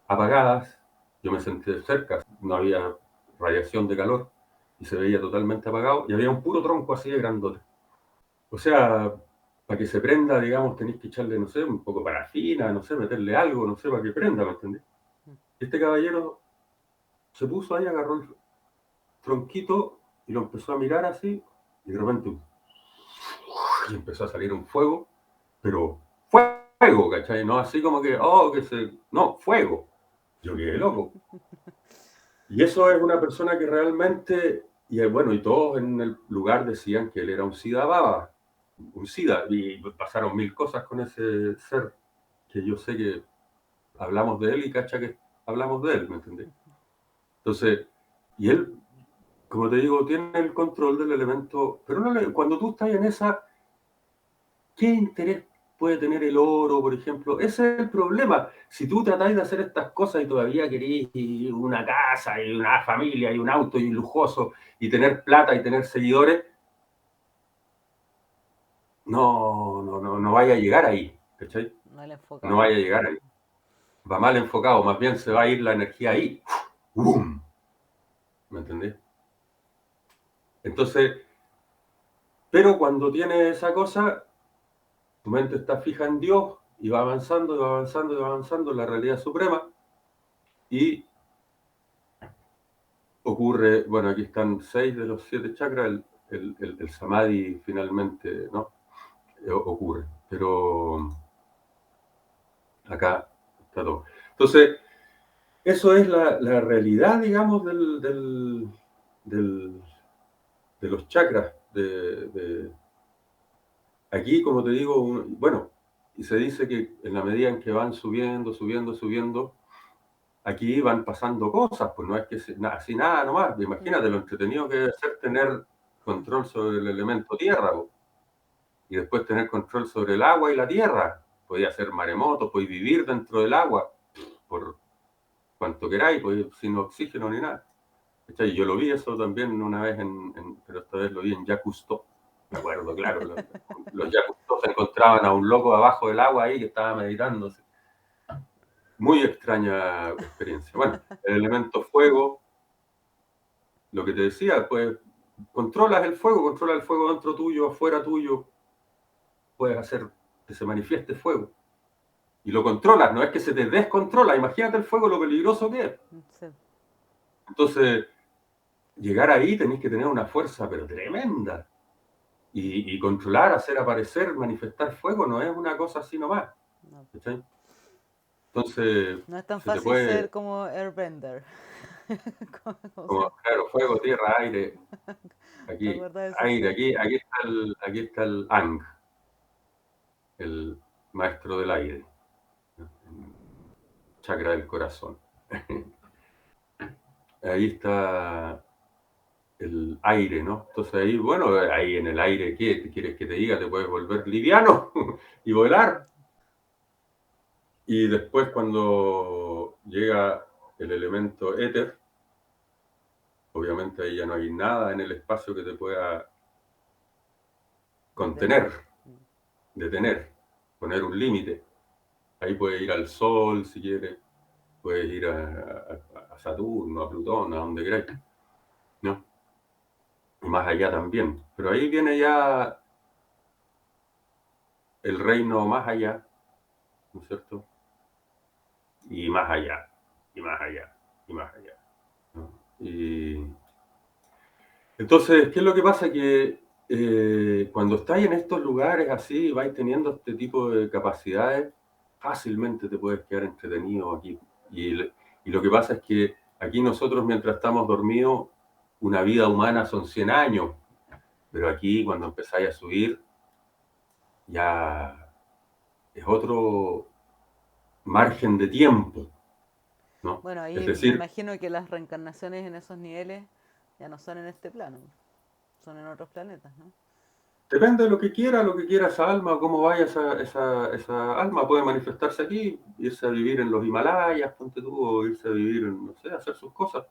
apagadas. Yo me senté cerca, no había radiación de calor y se veía totalmente apagado, y había un puro tronco así de grandote. O sea, para que se prenda, digamos, tenéis que echarle, no sé, un poco de parafina, no sé, meterle algo, no sé, para que prenda, ¿me entendés? Este caballero se puso ahí, agarró el tronquito y lo empezó a mirar así, y de repente y empezó a salir un fuego, pero fuego, ¿cachai? No así como que, oh, no, fuego. Yo quedé loco. Y eso es una persona que realmente, y bueno, y todos en el lugar decían que él era un SIDA baba, un SIDA, y pasaron mil cosas con ese ser, que yo sé que hablamos de él y cacha que hablamos de él, ¿me entendés? Entonces, y él, como te digo, tiene el control del elemento, pero cuando tú estás en esa, ¿qué interés puede tener el oro, por ejemplo? Ese es el problema. Si tú tratáis de hacer estas cosas y todavía queréis una casa y una familia y un auto y un lujoso y tener plata y tener seguidores, no vaya a llegar ahí, ¿cachai? Mal No enfocado. vaya a llegar ahí. Va mal enfocado, más bien se va a ir la energía ahí. ¡Bum! ¿Me entendés? Entonces, pero cuando tienes esa cosa, tu mente está fija en Dios y va avanzando y va avanzando y va avanzando en la realidad suprema, y ocurre, bueno, aquí están 6 de los 7 chakras, el samadhi finalmente, ¿no? Ocurre, pero acá está todo. Entonces, eso es la realidad, digamos, del- de los chakras. Aquí, como te digo, bueno, y se dice que en la medida en que van subiendo, aquí van pasando cosas, pues no es que así nada nomás. Imagínate lo entretenido que debe ser tener control sobre el elemento tierra, po, y después tener control sobre el agua y la tierra. Podía hacer maremotos, podéis vivir dentro del agua por cuanto queráis, pues, sin oxígeno ni nada. ¿Cachai? Yo lo vi eso también una vez, pero esta vez lo vi en Jacques Cousteau. Me acuerdo, claro. Los Jacques Cousteau se encontraban a un loco abajo del agua ahí que estaba meditando. Muy extraña experiencia. Bueno, el elemento fuego, lo que te decía, pues controla el fuego dentro tuyo, afuera tuyo, puedes hacer que se manifieste fuego. Y lo controlas, no es que se te descontrola. Imagínate el fuego, lo peligroso que es. Sí. Entonces, llegar ahí tenés que tener una fuerza, pero tremenda. Y controlar, hacer aparecer, manifestar fuego, no es una cosa así nomás. No. ¿Cachai? Entonces, No es tan se te fácil ser puede, como Airbender. ¿Cómo se como, llama? claro, fuego, tierra, aire, ¿Te aquí, acuerdas de esa aire, serie? aquí está el Ang, el maestro del aire, ¿no? Chakra del corazón. Ahí está el aire, ¿no? Entonces ahí, bueno, ahí en el aire, ¿qué te quieres que te diga? Te puedes volver liviano y volar. Y después cuando llega el elemento éter, obviamente ahí ya no hay nada en el espacio que te pueda Detener. contener, detener, poner un límite. Ahí puedes ir al Sol si quieres, puedes ir a Saturno, a Plutón, a donde queráis, ¿no? Y más allá también. Pero ahí viene ya el reino más allá, ¿no es cierto? Y más allá, y más allá, y más allá, ¿no? Y entonces, ¿qué es lo que pasa? Que cuando estáis en estos lugares así, vais teniendo este tipo de capacidades, fácilmente te puedes quedar entretenido aquí. Y lo que pasa es que aquí nosotros, mientras estamos dormidos, una vida humana son 100 años, pero aquí cuando empezáis a subir, ya es otro margen de tiempo, ¿no? Bueno, Es ahí me decir, imagino que las reencarnaciones en esos niveles ya no son en este plano, son en otros planetas, ¿no? depende de lo que quiera esa alma, cómo vaya esa alma. Puede manifestarse aquí, irse a vivir en los Himalayas, ponte tú, o irse a vivir, no sé, hacer sus cosas.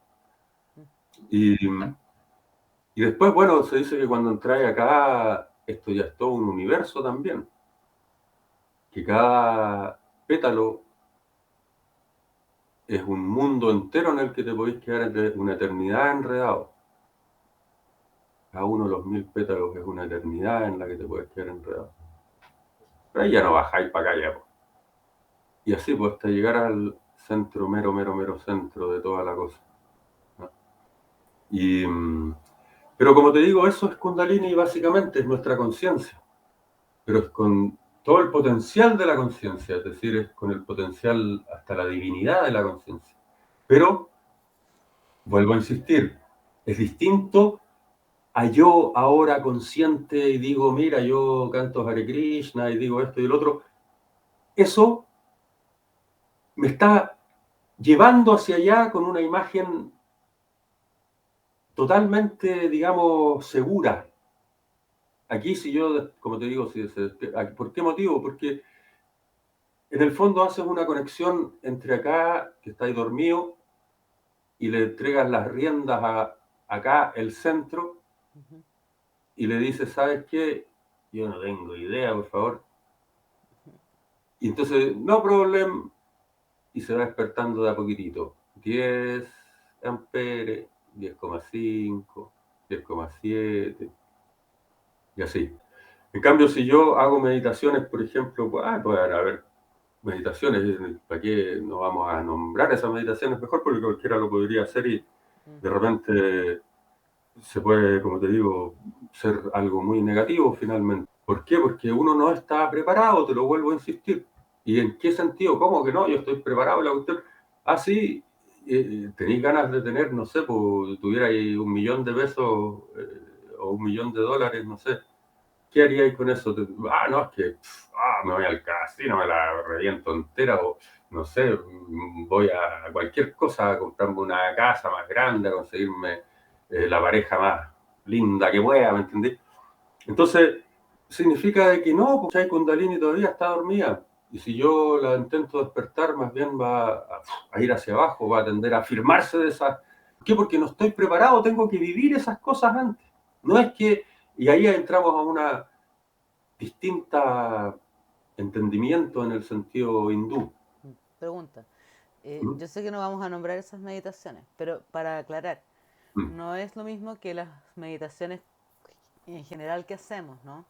Y, y después, bueno, se dice que cuando entráis acá, esto ya es todo un universo también. Que cada pétalo es un mundo entero en el que te podéis quedar una eternidad enredado. Cada uno de los 1000 pétalos es una eternidad en la que te puedes quedar enredado. Pero ahí ya no bajáis para acá ya, po. Y así, pues, hasta llegar al centro, mero centro de toda la cosa, ¿no? Y, pero como te digo, eso es Kundalini básicamente, es nuestra conciencia, pero es con todo el potencial de la conciencia, es decir, es con el potencial hasta la divinidad de la conciencia. Pero, vuelvo a insistir, es distinto a yo ahora consciente y digo, mira, yo canto Hare Krishna y digo esto y el otro. Eso me está llevando hacia allá con una imagen totalmente, digamos, segura. Aquí si yo, como te digo, ¿por qué motivo? Porque en el fondo haces una conexión entre acá, que estáis dormido, y le entregas las riendas a acá, el centro, Ujú. y le dices, ¿sabes qué? Yo no tengo idea, por favor. Y entonces, no problem, y se va despertando de a poquitito. 10 amperes, 10,5, 10,7, y así. En cambio, si yo hago meditaciones, por ejemplo, pues, pueden haber meditaciones, ¿para qué no vamos a nombrar esas meditaciones mejor? Porque cualquiera lo podría hacer y de Ujú. repente se puede, como te digo, ser algo muy negativo finalmente. ¿Por qué? Porque uno no está preparado, te lo vuelvo a insistir. ¿Y en qué sentido? ¿Cómo que no? Yo estoy preparado, la cuestión. Ah, sí, tenéis ganas de tener, no sé, pues tuvierais 1.000.000 de pesos o 1.000.000 de dólares, no sé. ¿Qué haríais con eso? No, es que me voy al casino, me la reviento entera, o no sé, voy a cualquier cosa, a comprarme una casa más grande, a conseguirme la pareja más linda que pueda, ¿me entendí? Entonces, significa de que no, pues hay Kundalini todavía está dormida. Y si yo la intento despertar, más bien va a ir hacia abajo, va a tender a afirmarse de esas. ¿Por qué? Porque no estoy preparado, tengo que vivir esas cosas antes. No es que, y ahí entramos a una distinta entendimiento en el sentido hindú. Pregunta. ¿Mm? Yo sé que no vamos a nombrar esas meditaciones, pero para aclarar, ¿Mm? no es lo mismo que las meditaciones en general que hacemos, ¿no?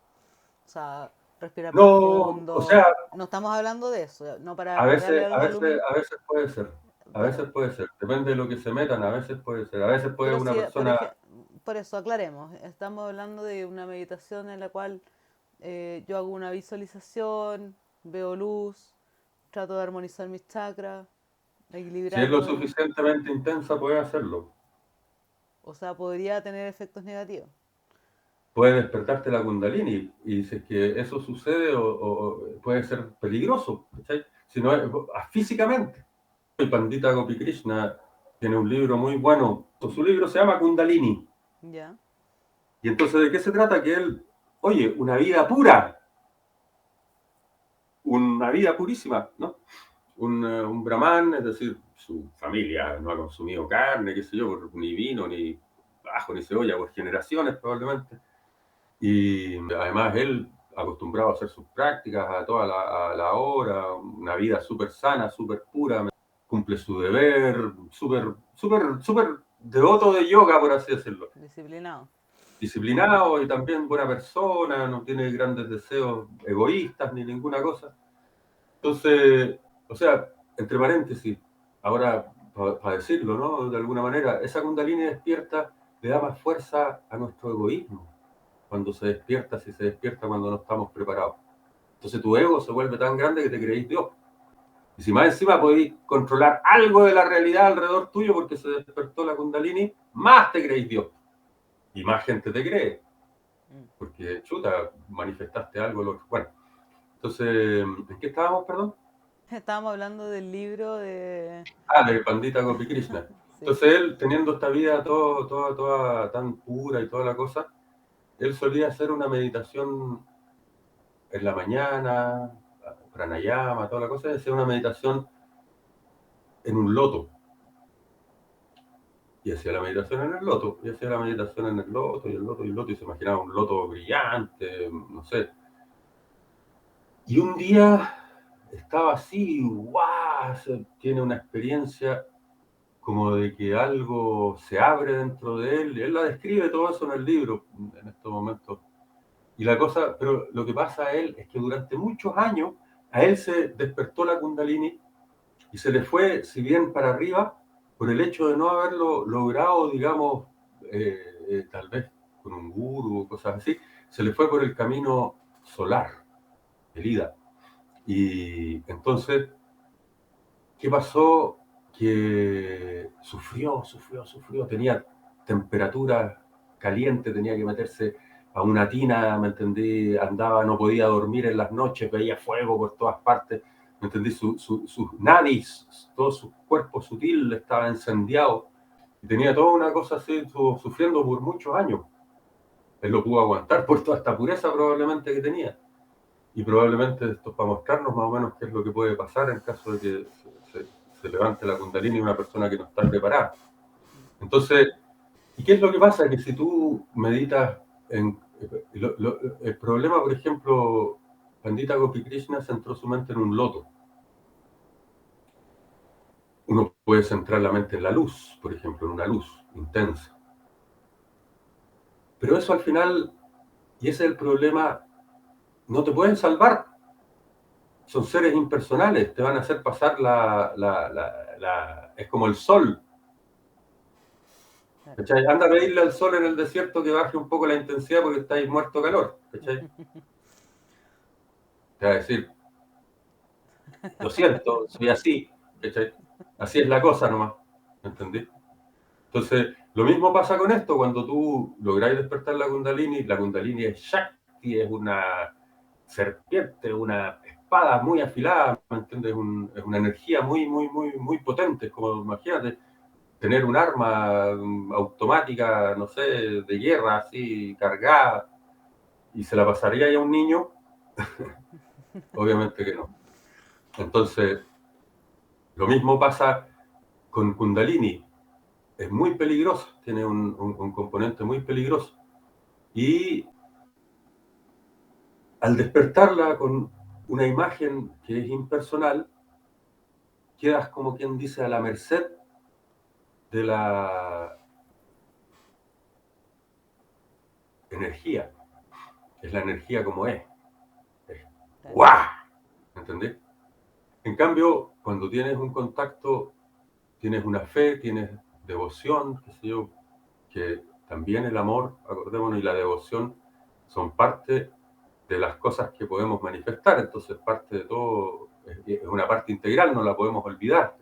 O sea, respirar No, o profundo. sea, No estamos hablando de eso, no para a aclararle veces, a a los veces, alumnos, a veces puede ser, a veces pero, puede ser, depende de lo que se metan, a veces puede ser, a veces puede pero una sí, persona. por eso aclaremos. Estamos hablando de una meditación en la cual yo hago una visualización, veo luz, trato de armonizar mis chakras, Si es lo equilibrarme. suficientemente intensa, puede hacerlo. O sea, podría tener efectos negativos. Puede despertarte la Kundalini y si es que eso sucede puede ser peligroso, ¿cachai? Si no es, físicamente. El Pandita Gopi Krishna tiene un libro muy bueno. Su libro se llama Kundalini. Ya, Y entonces, ¿de qué se trata? Que él, oye, una vida pura, una vida purísima, ¿no? Un brahman, es decir, su familia no ha consumido carne, qué sé yo, ni vino, ni ajo, ni cebolla, por generaciones probablemente. Y además él acostumbrado a hacer sus prácticas a la hora, una vida súper sana, súper pura, cumple su deber, súper devoto de yoga, por así decirlo. disciplinado. Disciplinado y también buena persona, no tiene grandes deseos egoístas ni ninguna cosa. Entonces, o sea, entre paréntesis, ahora para decirlo, ¿no? De alguna manera, esa Kundalini despierta le da más fuerza a nuestro egoísmo cuando se despierta, si se despierta cuando no estamos preparados. Entonces tu ego se vuelve tan grande que te creéis Dios. Y si más encima podéis controlar algo de la realidad alrededor tuyo porque se despertó la Kundalini, más te creéis Dios. Y más gente te cree. Mm. Porque, chuta, manifestaste algo. Bueno, entonces, ¿en qué estábamos, perdón? Estábamos hablando del libro de... Ah, de Pandita Gopi Krishna. Sí. Entonces él, teniendo esta vida toda tan pura y toda la cosa, él solía hacer una meditación en la mañana, pranayama, toda la cosa, hacía una meditación en un loto. Y hacía la meditación en el loto, y hacía la meditación en el loto, y el loto, y el loto, y se imaginaba un loto brillante, no sé. Y un día estaba así, ¡guau! Tiene una experiencia como de que algo se abre dentro de él. Él la describe todo eso en el libro, en estos momentos. Y la cosa, pero lo que pasa a él es que durante muchos años a él se despertó la Kundalini y se le fue, si bien para arriba, por el hecho de no haberlo logrado, digamos, tal vez con un guru o cosas así, se le fue por el camino solar, el Ida. Y entonces, ¿qué pasó? Que sufrió, tenía temperatura caliente, tenía que meterse a una tina, ¿me entendí? Andaba, no podía dormir en las noches, veía fuego por todas partes, ¿me entendí? Sus nadis, todo su cuerpo sutil estaba incendiado y tenía toda una cosa así, estuvo sufriendo por muchos años. Él lo pudo aguantar por toda esta pureza probablemente que tenía. Y probablemente esto es para mostrarnos más o menos qué es lo que puede pasar en caso de que se levante la Kundalini y una persona que no está preparada. Entonces, ¿y qué es lo que pasa? Que si tú meditas en... el problema, por ejemplo, Pandita Gopi Krishna centró su mente en un loto. Uno puede centrar la mente en la luz, por ejemplo, en una luz intensa. Pero eso al final, y ese es el problema, no te pueden salvar. Son seres impersonales, te van a hacer pasar es como el sol. ¿Cachai? Anda a pedirle al sol en el desierto que baje un poco la intensidad porque estáis muerto de calor. ¿Cachai? Te va a decir, lo siento, soy así. ¿Cachai? Así es la cosa nomás. ¿Entendí? Entonces, lo mismo pasa con esto, cuando tú lográis despertar la Kundalini es Shakti, es una serpiente, una espada muy afilada, ¿me entiendes? Es una energía muy, muy, muy, muy potente. Es como, imagínate, tener un arma automática, no sé, de guerra, así, cargada, y se la pasaría ya a un niño. Obviamente que no. Entonces, lo mismo pasa con Kundalini. Es muy peligroso, tiene un componente muy peligroso. Y al despertarla con una imagen que es impersonal, quedas como quien dice a la merced de la energía. Es la energía como es. Claro. ¡Guau! ¿Entendés? En cambio, cuando tienes un contacto, tienes una fe, tienes devoción, qué sé yo, que también el amor, acordémonos, y la devoción son parte de las cosas que podemos manifestar, entonces parte de todo, es una parte integral, no la podemos olvidar.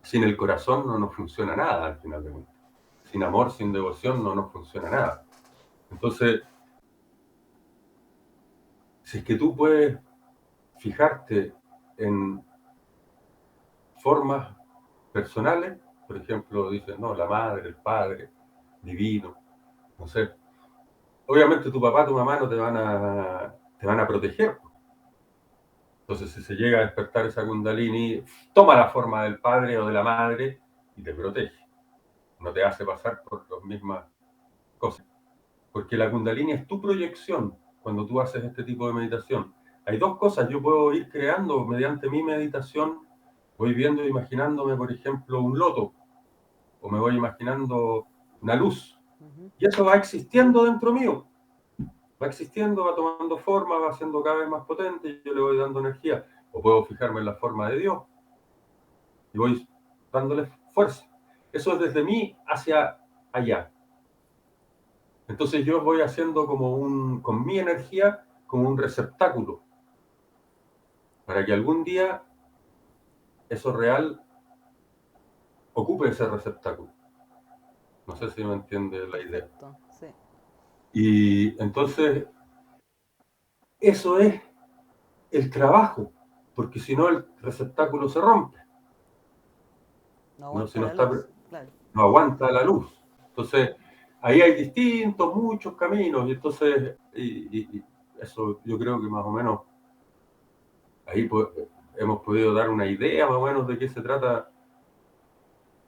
Sin el corazón no nos funciona nada, al final de cuentas. Sin amor, sin devoción, no nos funciona nada. Entonces, si es que tú puedes fijarte en formas personales, por ejemplo, dices, no, la madre, el padre, divino, no sé. Obviamente tu papá, tu mamá no te van a proteger. Entonces, si se llega a despertar esa Kundalini, toma la forma del padre o de la madre y te protege. No te hace pasar por las mismas cosas. Porque la Kundalini es tu proyección cuando tú haces este tipo de meditación. Hay dos cosas, yo puedo ir creando mediante mi meditación, voy viendo, imaginándome, por ejemplo, un loto, o me voy imaginando una luz, Ujú. y eso va existiendo dentro mío, va existiendo, va tomando forma, va siendo cada vez más potente, y yo le voy dando energía, o puedo fijarme en la forma de Dios, y voy dándole fuerza. Eso es desde mí hacia allá. Entonces yo voy haciendo con mi energía, como un receptáculo, para que algún día eso real ocupe ese receptáculo. No sé Claro. si me entiende la idea. Perfecto, sí. Y entonces eso es el trabajo, porque si no el receptáculo se rompe, No ¿no? Si aguanta no, la luz, claro. no aguanta la luz. Entonces ahí hay distintos, muchos caminos, y entonces eso yo creo que más o menos ahí hemos podido dar una idea más o menos de qué se trata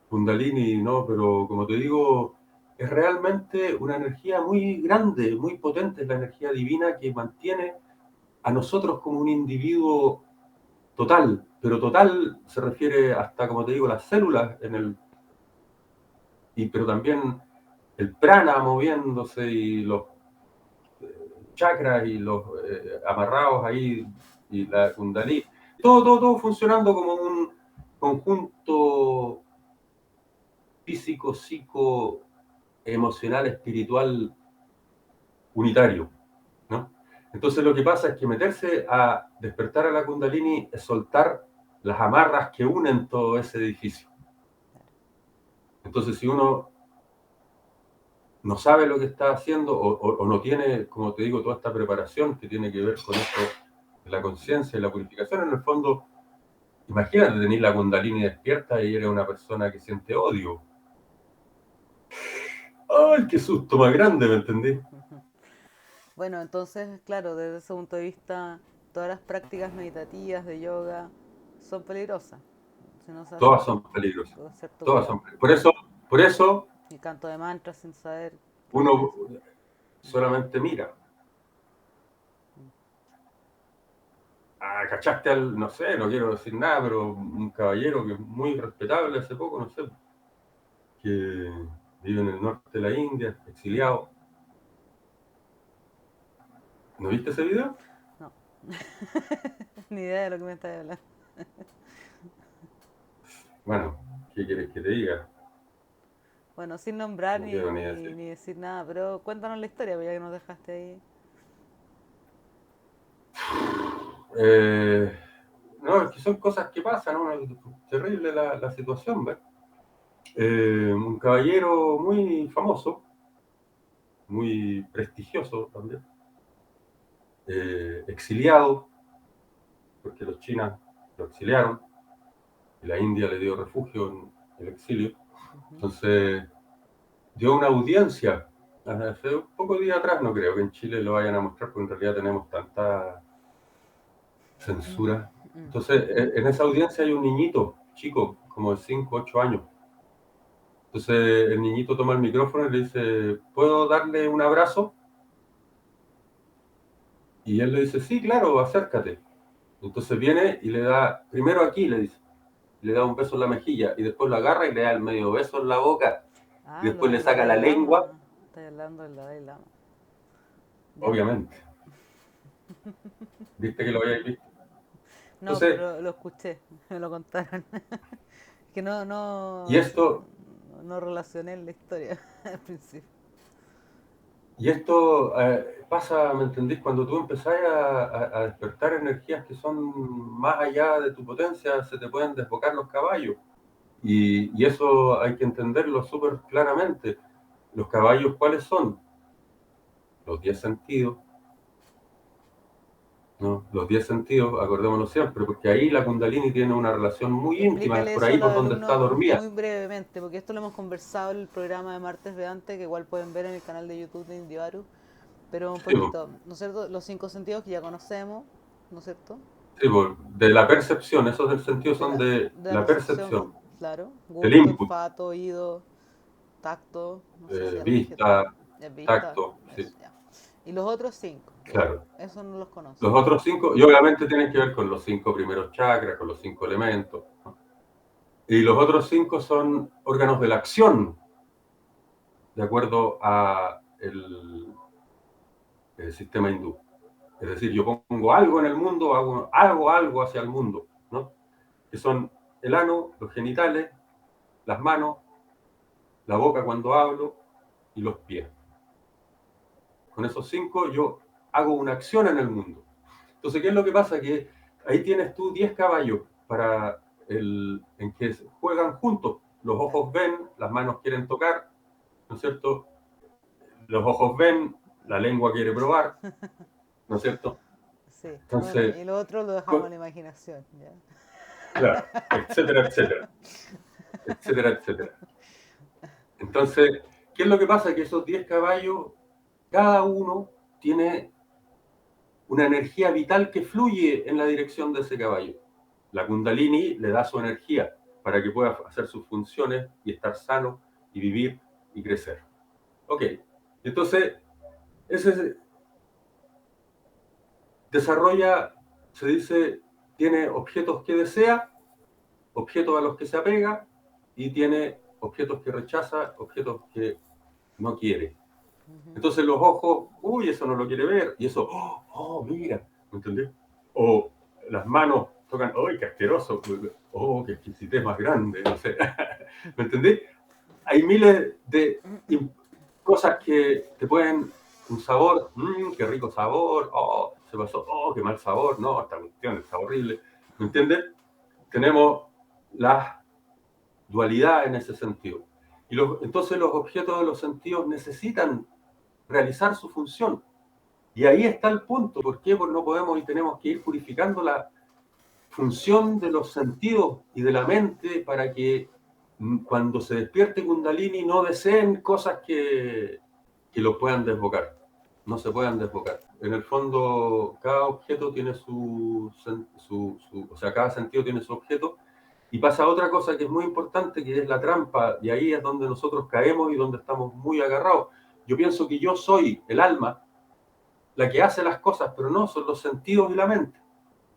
Kundalini, ¿no? Pero como te digo, es realmente una energía muy grande, muy potente, es la energía divina que mantiene a nosotros como un individuo total, pero total se refiere hasta, como te digo, las células pero también el prana moviéndose y los chakras y los amarrados ahí y la kundalini, todo funcionando como un conjunto físico, psico, emocional, espiritual unitario, ¿no? Entonces lo que pasa es que meterse a despertar a la Kundalini es soltar las amarras que unen todo ese edificio. Entonces si uno no sabe lo que está haciendo o no tiene, como te digo, toda esta preparación que tiene que ver con esto de la conciencia y la purificación, en el fondo, imagínate tener la Kundalini despierta y eres una persona que siente odio. ¡Ay, qué susto más grande! ¿Me entendí? Bueno, entonces, claro, desde ese punto de vista, todas las prácticas meditativas de yoga son peligrosas si no se hacen Todas son peligrosas. con cierto Todas son cuidado. peligrosas. Por eso Y canto de mantras sin saber qué es lo que uno es. solamente mira. Ah, ¿cachaste al, no sé, no quiero decir nada, pero un caballero que es muy respetable hace poco, no sé, que vive en el norte de la India, exiliado? ¿No viste ese video? No, ni idea de lo que me estás hablando. Bueno, ¿qué quieres que te diga? Bueno, sin nombrar No quiero ni decir. ni decir nada, pero cuéntanos la historia, pues ya que nos dejaste ahí. Eh, no, es que son cosas que pasan, ¿no? Es terrible la situación, ¿ves? Un caballero muy famoso, muy prestigioso también, exiliado, porque los chinos lo exiliaron y la India le dio refugio en el exilio. Entonces dio una audiencia hace un poco de día atrás. No creo que en Chile lo vayan a mostrar, porque en realidad tenemos tanta censura. Entonces en esa audiencia hay un niñito chico, como de 5, 8 años. Entonces el niñito toma el micrófono y le dice, ¿puedo darle un abrazo? Y él le dice, sí, claro, acércate. Entonces viene y le da, primero aquí le dice, le da un beso en la mejilla y después lo agarra y le da el medio beso en la boca y Ah, después le el saca la Dalai lengua, Lama. Estoy hablando del Dalai Lama. Ya. obviamente. ¿Viste que lo habíais visto? No, Entonces, pero lo escuché, me lo contaron. Que y esto, no relacioné la historia al principio. y esto pasa, ¿me entendés? Cuando tú empezás a despertar energías que son más allá de tu potencia, se te pueden desbocar los caballos. Y eso hay que entenderlo súper claramente. Los caballos, ¿cuáles son? Los 10 sentidos, ¿no? Los 10 sentidos, acordémonos siempre, porque ahí la Kundalini tiene una relación muy íntima, es Explícale por eso a ahí los por donde está alumnos dormida. muy brevemente, porque esto lo hemos conversado en el programa de Martes Vedante, que igual pueden ver en el canal de YouTube de Indievaru, pero un Sí, po, poquito, ¿no es cierto? Los 5 sentidos que ya conocemos, ¿no es cierto? sí, po, de la percepción, esos del sentido son de De la la percepción, percepción, claro, el gusto, input, olfato, oído, tacto, no sé si ya lo dije vista, también, ya vista, tacto, sí, eso ya. Y los otros 5, ya, claro. eso no los conoce. Los otros 5, y obviamente tienen que ver con los 5 primeros chakras, con los 5 elementos, ¿no? Y los otros 5 son órganos de la acción, de acuerdo a el sistema hindú. Es decir, yo pongo algo en el mundo, hago algo hacia el mundo, ¿no? Que son el ano, los genitales, las manos, la boca cuando hablo y los pies. Con esos 5 yo hago una acción en el mundo. Entonces, ¿qué es lo que pasa? Que ahí tienes tú 10 caballos en que juegan juntos. Los ojos ven, las manos quieren tocar, ¿no es cierto? Los ojos ven, la lengua quiere probar, ¿no es cierto? Sí, bueno, Entonces, y lo otro lo dejamos a la imaginación, ¿ya? claro, etcétera, etcétera, etcétera, etcétera. Entonces, ¿qué es lo que pasa? Que esos 10 caballos, cada uno tiene una energía vital que fluye en la dirección de ese caballo. La Kundalini le da su energía para que pueda hacer sus funciones y estar sano y vivir y crecer. Ok, entonces, ese desarrolla, se dice, tiene objetos que desea, objetos a los que se apega y tiene objetos que rechaza, objetos que no quiere. Entonces los ojos, uy, eso no lo quiere ver, y eso, mira, ¿me entendés? O las manos tocan, uy, qué asqueroso, qué exquisitez más grande, no sé, ¿me entendés? Hay miles de cosas que te pueden, un sabor, qué rico sabor, se pasó, qué mal sabor, no, esta cuestión está horrible, ¿me entiendes? Tenemos la dualidad en ese sentido. Y entonces los objetos de los sentidos necesitan realizar su función. Y ahí está el punto. ¿Por qué? Porque no podemos y tenemos que ir purificando la función de los sentidos y de la mente para que cuando se despierte Kundalini no deseen cosas que lo puedan desbocar. No se puedan desbocar. En el fondo, cada objeto tiene o sea, cada sentido tiene su objeto. Y pasa otra cosa que es muy importante, que es la trampa, y ahí es donde nosotros caemos y donde estamos muy agarrados. Yo pienso que yo soy el alma, la que hace las cosas, pero no, son los sentidos y la mente.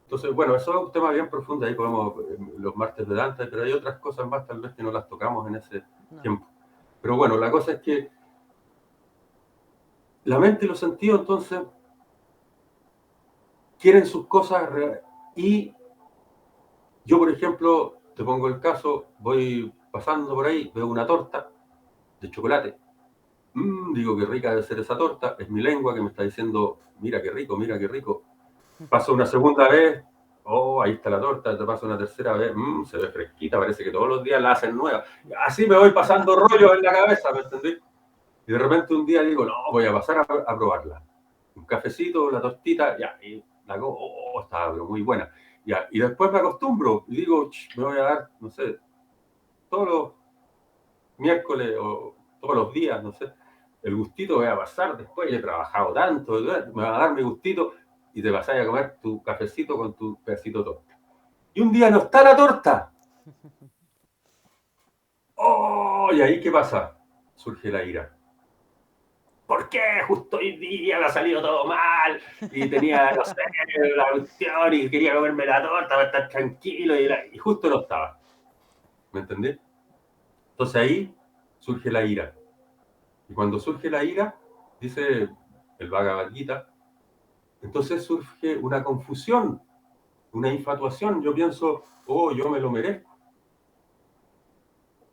Entonces, bueno, eso es un tema bien profundo, ahí podemos, los martes de Dante, pero hay otras cosas más tal vez que no las tocamos en ese No. tiempo. Pero bueno, la cosa es que la mente y los sentidos entonces quieren sus cosas y yo, por ejemplo, te pongo el caso, voy pasando por ahí, veo una torta de chocolate. Digo, qué rica debe ser esa torta. Es mi lengua que me está diciendo, mira qué rico, mira qué rico. Paso una segunda vez, ahí está la torta. Te paso una tercera vez, se ve fresquita, parece que todos los días la hacen nueva. Así me voy pasando rollos en la cabeza, ¿me entendés? Y de repente un día digo, no, voy a pasar a probarla. Un cafecito, la tortita, ya, y estaba pero muy buena. Ya, y después me acostumbro y digo, me voy a dar, no sé, todos los miércoles o todos los días, no sé, el gustito voy a pasar después, he trabajado tanto, me va a dar mi gustito y te vas a comer tu cafecito con tu pedacito de torta. Y un día no está la torta. ¡Oh! ¿Y ahí qué pasa? Surge la ira. ¿Por qué justo hoy día me ha salido todo mal? Y tenía, no sé, la cuestión y quería comerme la torta para estar tranquilo y justo no estaba. ¿Me entendés? Entonces ahí surge la ira. Y cuando surge la ira, dice el Bhagavad Gita, entonces surge una confusión, una infatuación. Yo pienso, oh, yo me lo merezco,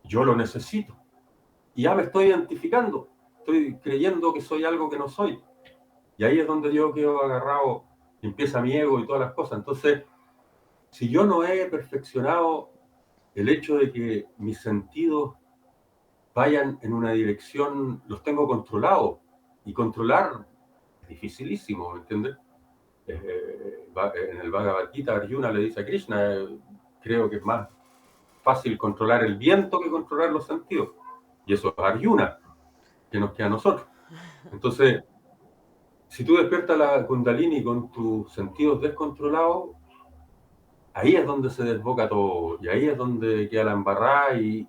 yo lo necesito. Y ya me estoy identificando, estoy creyendo que soy algo que no soy. Y ahí es donde yo quedo agarrado, y empieza mi ego y todas las cosas. Entonces, si yo no he perfeccionado el hecho de que mis sentidos vayan en una dirección, los tengo controlados. Y controlar es dificilísimo, ¿me entiendes? En el Bhagavad Gita, Arjuna le dice a Krishna, creo que es más fácil controlar el viento que controlar los sentidos. Y eso es Arjuna, que nos queda a nosotros. Entonces, si tú despiertas la Kundalini con tus sentidos descontrolados, ahí es donde se desboca todo. Y ahí es donde queda la embarrada. Y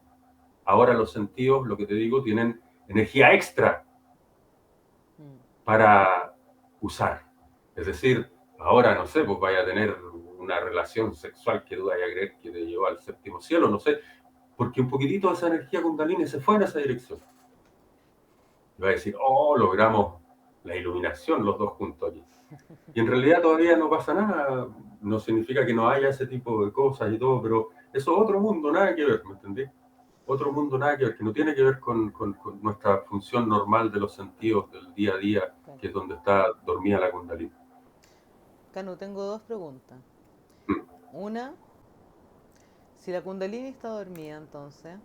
ahora los sentidos, lo que te digo, tienen energía extra para usar. Es decir, ahora, no sé, pues vaya a tener una relación sexual que tú vayas a creer que te llevó al séptimo cielo, no sé, porque un poquitito de esa energía Kundalini se fue en esa dirección. Y va a decir, oh, logramos la iluminación los dos juntos aquí. Y en realidad todavía no pasa nada, no significa que no haya ese tipo de cosas y todo, pero eso es otro mundo, nada que ver, ¿me entendí? Otro mundo nada que ver, que no tiene que ver con nuestra función normal de los sentidos del día a día, Claro. que es donde está dormida la Kundalini. Canu, tengo dos preguntas. Mm. Una, si la Kundalini está dormida entonces,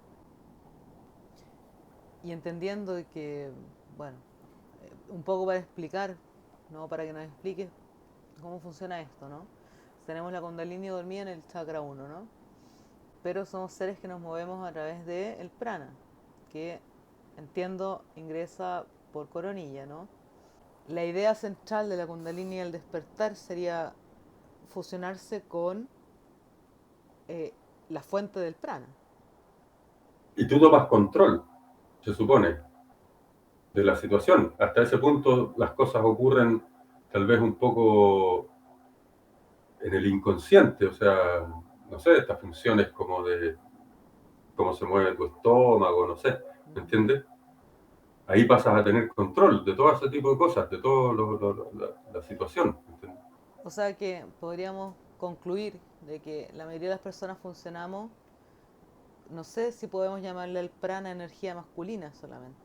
y entendiendo que, bueno, un poco para explicar, ¿no? Para que nos expliques cómo funciona esto, ¿no? Tenemos la Kundalini dormida en el chakra uno, ¿no? Pero somos seres que nos movemos a través del prana, que entiendo ingresa por coronilla, ¿no? La idea central de la Kundalini al despertar sería fusionarse con eh, la fuente del prana. Y tú tomas control, se supone, de la situación. Hasta ese punto las cosas ocurren tal vez un poco en el inconsciente, o sea, no sé, estas funciones como de cómo se mueve tu estómago, no sé, ¿me entiendes? Ahí pasas a tener control de todo ese tipo de cosas, de toda la situación, ¿me entiendes? O sea que podríamos concluir de que la mayoría de las personas funcionamos, no sé si podemos llamarle al prana energía masculina solamente,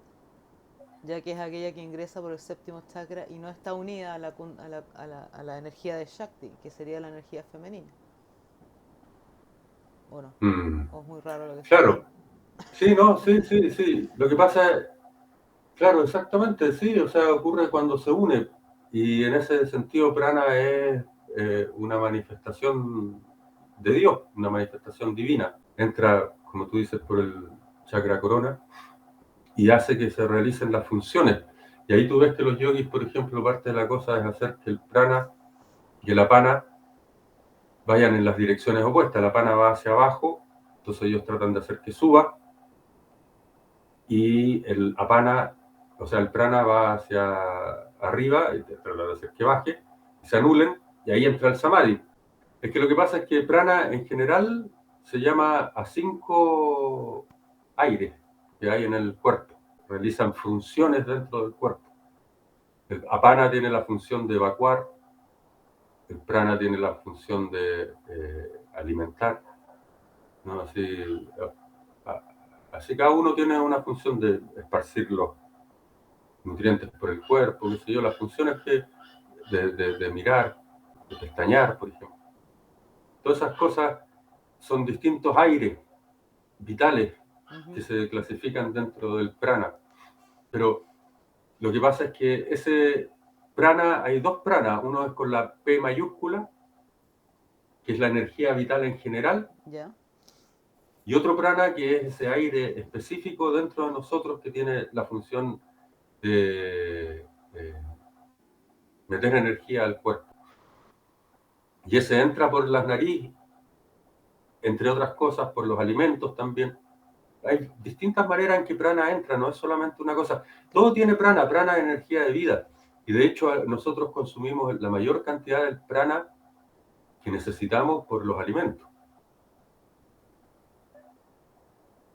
ya que es aquella que ingresa por el séptimo chakra y no está unida a la energía de Shakti, que sería la energía femenina. ¿O no? Mm, ¿O es muy raro lo que estoy claro, diciendo? sí, no, sí, sí, sí. Lo que pasa es, claro, exactamente, sí, o sea, ocurre cuando se une. Y en ese sentido, prana es una manifestación de Dios, una manifestación divina. Entra, como tú dices, por el chakra corona y hace que se realicen las funciones. Y ahí tú ves que los yogis, por ejemplo, parte de la cosa es hacer que el prana y el apana vayan en las direcciones opuestas. La pana va hacia abajo, entonces ellos tratan de hacer que suba, y el apana, o sea, el prana va hacia arriba, y tratan de hacer que baje, y se anulen, y ahí entra el samadhi. Es que lo que pasa es que prana en general se llama a 5 aires que hay en el cuerpo, realizan funciones dentro del cuerpo. El apana tiene la función de evacuar, el prana tiene la función de alimentar, ¿no? Así cada uno tiene una función de esparcir los nutrientes por el cuerpo, qué sé yo, las funciones de mirar, de pestañear, por ejemplo. Todas esas cosas son distintos aires vitales que Ujú. se clasifican dentro del prana. Pero lo que pasa es que prana, hay dos pranas, uno es con la P mayúscula, que es la energía vital en general, ¿Ya? y otro prana que es ese aire específico dentro de nosotros que tiene la función de meter energía al cuerpo. Y ese entra por las narices, entre otras cosas, por los alimentos también. Hay distintas maneras en que prana entra, no es solamente una cosa. Todo tiene prana, prana es energía de vida. Y de hecho nosotros consumimos la mayor cantidad del prana que necesitamos por los alimentos.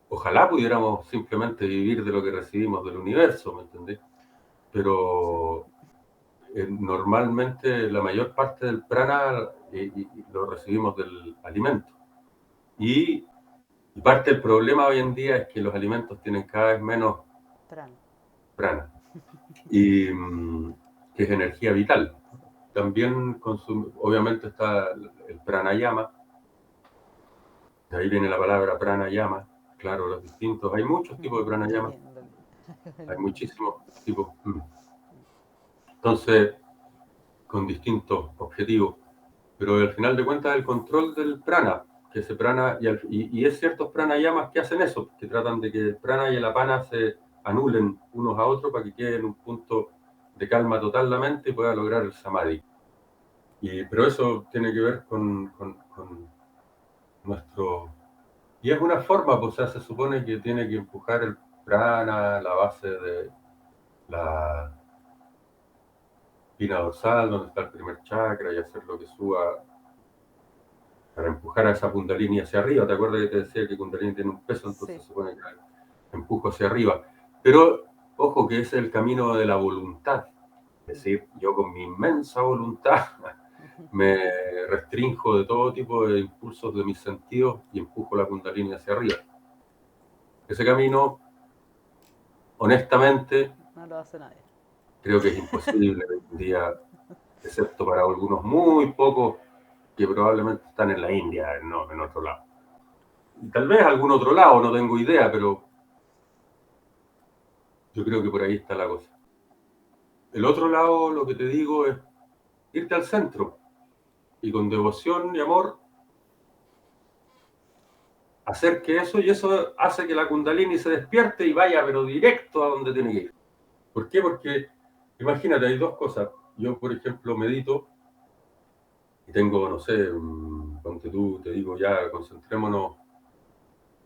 Ojalá pudiéramos simplemente vivir de lo que recibimos del universo, ¿me entendés? Pero normalmente la mayor parte del prana lo recibimos del alimento. Y parte del problema hoy en día es que los alimentos tienen cada vez menos prana, y que es energía vital. También obviamente está el pranayama, de ahí viene la palabra pranayama, claro, los distintos, hay muchos tipos de pranayama, hay muchísimos tipos. Entonces, con distintos objetivos, pero al final de cuentas el control del prana, que ese prana, y es ciertos pranayamas que hacen eso, que tratan de que el prana y el apana se anulen unos a otros para que quede en un punto de calma total la mente y pueda lograr el samadhi. Pero eso tiene que ver con nuestro... Y es una forma, pues, o sea, se supone que tiene que empujar el prana, la base de la espina dorsal, donde está el primer chakra, y hacer lo que suba para empujar a esa kundalini hacia arriba. ¿Te acuerdas que te decía que kundalini tiene un peso? Entonces se supone que empujo hacia arriba. Pero ojo que ese es el camino de la voluntad. Es decir, yo con mi inmensa voluntad me restrinjo de todo tipo de impulsos de mis sentidos y empujo la kundalini hacia arriba. Ese camino, honestamente, no lo hace nadie. Creo que es imposible hoy en día, excepto para algunos muy pocos que probablemente están en la India, no en otro lado. Y tal vez algún otro lado, no tengo idea, pero yo creo que por ahí está la cosa. El otro lado, lo que te digo, es irte al centro y con devoción y amor hacer que eso, y eso hace que la kundalini se despierte y vaya, pero directo a donde tiene que ir. ¿Por qué? Porque, imagínate, hay dos cosas. Yo, por ejemplo, medito y tengo, no sé, ponte tú, te digo, ya, concentrémonos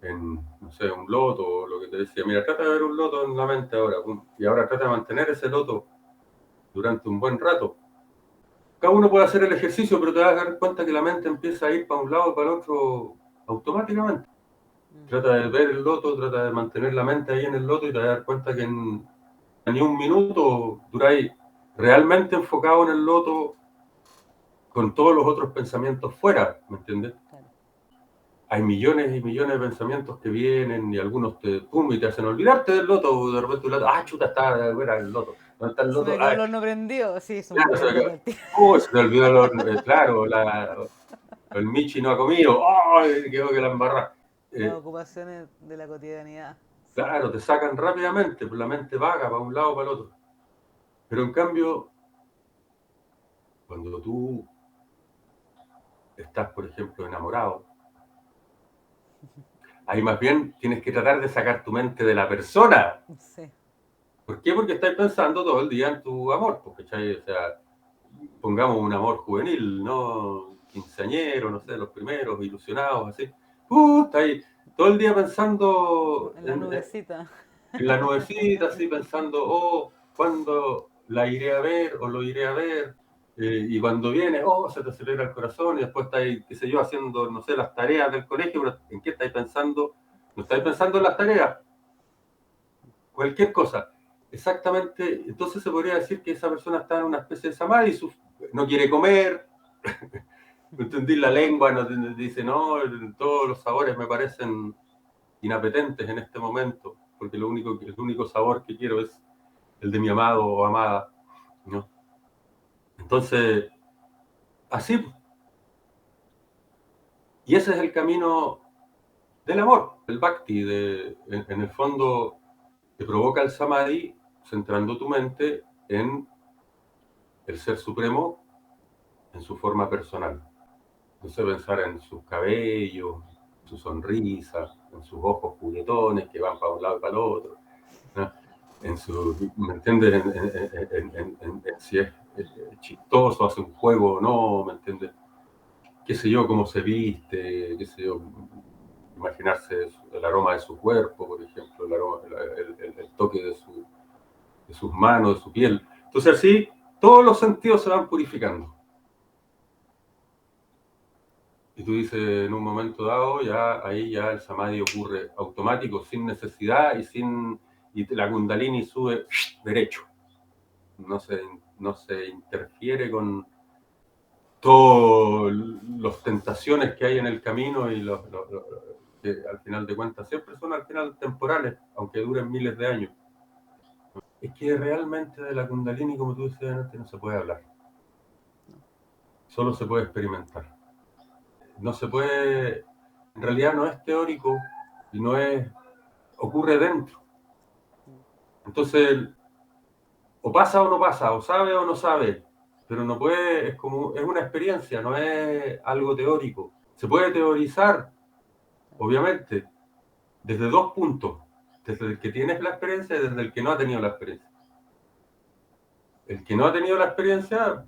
en, no sé, un loto, o lo que te decía, mira, trata de ver un loto en la mente ahora, y ahora trata de mantener ese loto durante un buen rato. Cada uno puede hacer el ejercicio, pero te vas a dar cuenta que la mente empieza a ir para un lado y para el otro automáticamente. Trata de ver el loto, trata de mantener la mente ahí en el loto y te vas a dar cuenta que en ni un minuto duráis realmente enfocado en el loto con todos los otros pensamientos fuera, ¿me entiendes? Claro. Hay millones y millones de pensamientos que vienen y algunos y te hacen olvidarte del loto. De repente, chuta, está fuera el loto. ¿Dónde está el Se loto? me quedó el horno prendido, sí, se me Claro, olvidó el loto. se te olvidó, claro, el Michi no ha comido. Quedó que la embarra. Las ocupaciones de la cotidianidad. Claro, te sacan rápidamente, pues la mente vaga para un lado o para el otro. Pero en cambio, cuando tú estás, por ejemplo, enamorado, ahí más bien tienes que tratar de sacar tu mente de la persona. Sí. ¿Por qué? Porque estás pensando todo el día en tu amor, porque, o sea, pongamos un amor juvenil, ¿no? Quinceañero, no sé, los primeros, ilusionados, así. Está ahí todo el día pensando En la nubecita. en la nubecita, así pensando, ¿cuándo la iré a ver o lo iré a ver? Y cuando viene, se te acelera el corazón y después estáis, qué sé yo, haciendo, no sé, las tareas del colegio, pero ¿en qué estáis pensando? No estáis pensando en las tareas, cualquier cosa. Exactamente, entonces se podría decir que esa persona está en una especie de samadhi, no quiere comer, no entendí la lengua, no, dice, no, todos los sabores me parecen inapetentes en este momento, porque el único sabor que quiero es el de mi amado o amada, ¿no? Entonces, así, y ese es el camino del amor, el bhakti, en el fondo te provoca el samadhi centrando tu mente en el Ser Supremo en su forma personal. Entonces pensar en sus cabellos, su sonrisa, en sus ojos juguetones que van para un lado y para el otro, ¿no? En su, ¿me entiendes? En si es chistoso, hace un juego o no, ¿me entiendes? Qué sé yo, cómo se viste, qué sé yo, imaginarse el aroma de su cuerpo, por ejemplo, el, aroma, el toque de sus manos, de su piel. Entonces así, todos los sentidos se van purificando. Y tú dices, en un momento dado, ya ahí ya el samadhi ocurre automático, sin necesidad y la kundalini sube derecho. No se interfiere con todas las tentaciones que hay en el camino y que al final de cuentas siempre son al final temporales, aunque duren miles de años. Es que realmente de la kundalini, como tú decías antes, no se puede hablar. Solo se puede experimentar. No se puede, en realidad no es teórico y no es, ocurre dentro. Entonces, o pasa o no pasa, o sabe o no sabe, pero no puede, es una experiencia, no es algo teórico. Se puede teorizar, obviamente, desde dos puntos, desde el que tienes la experiencia y desde el que no ha tenido la experiencia. El que no ha tenido la experiencia,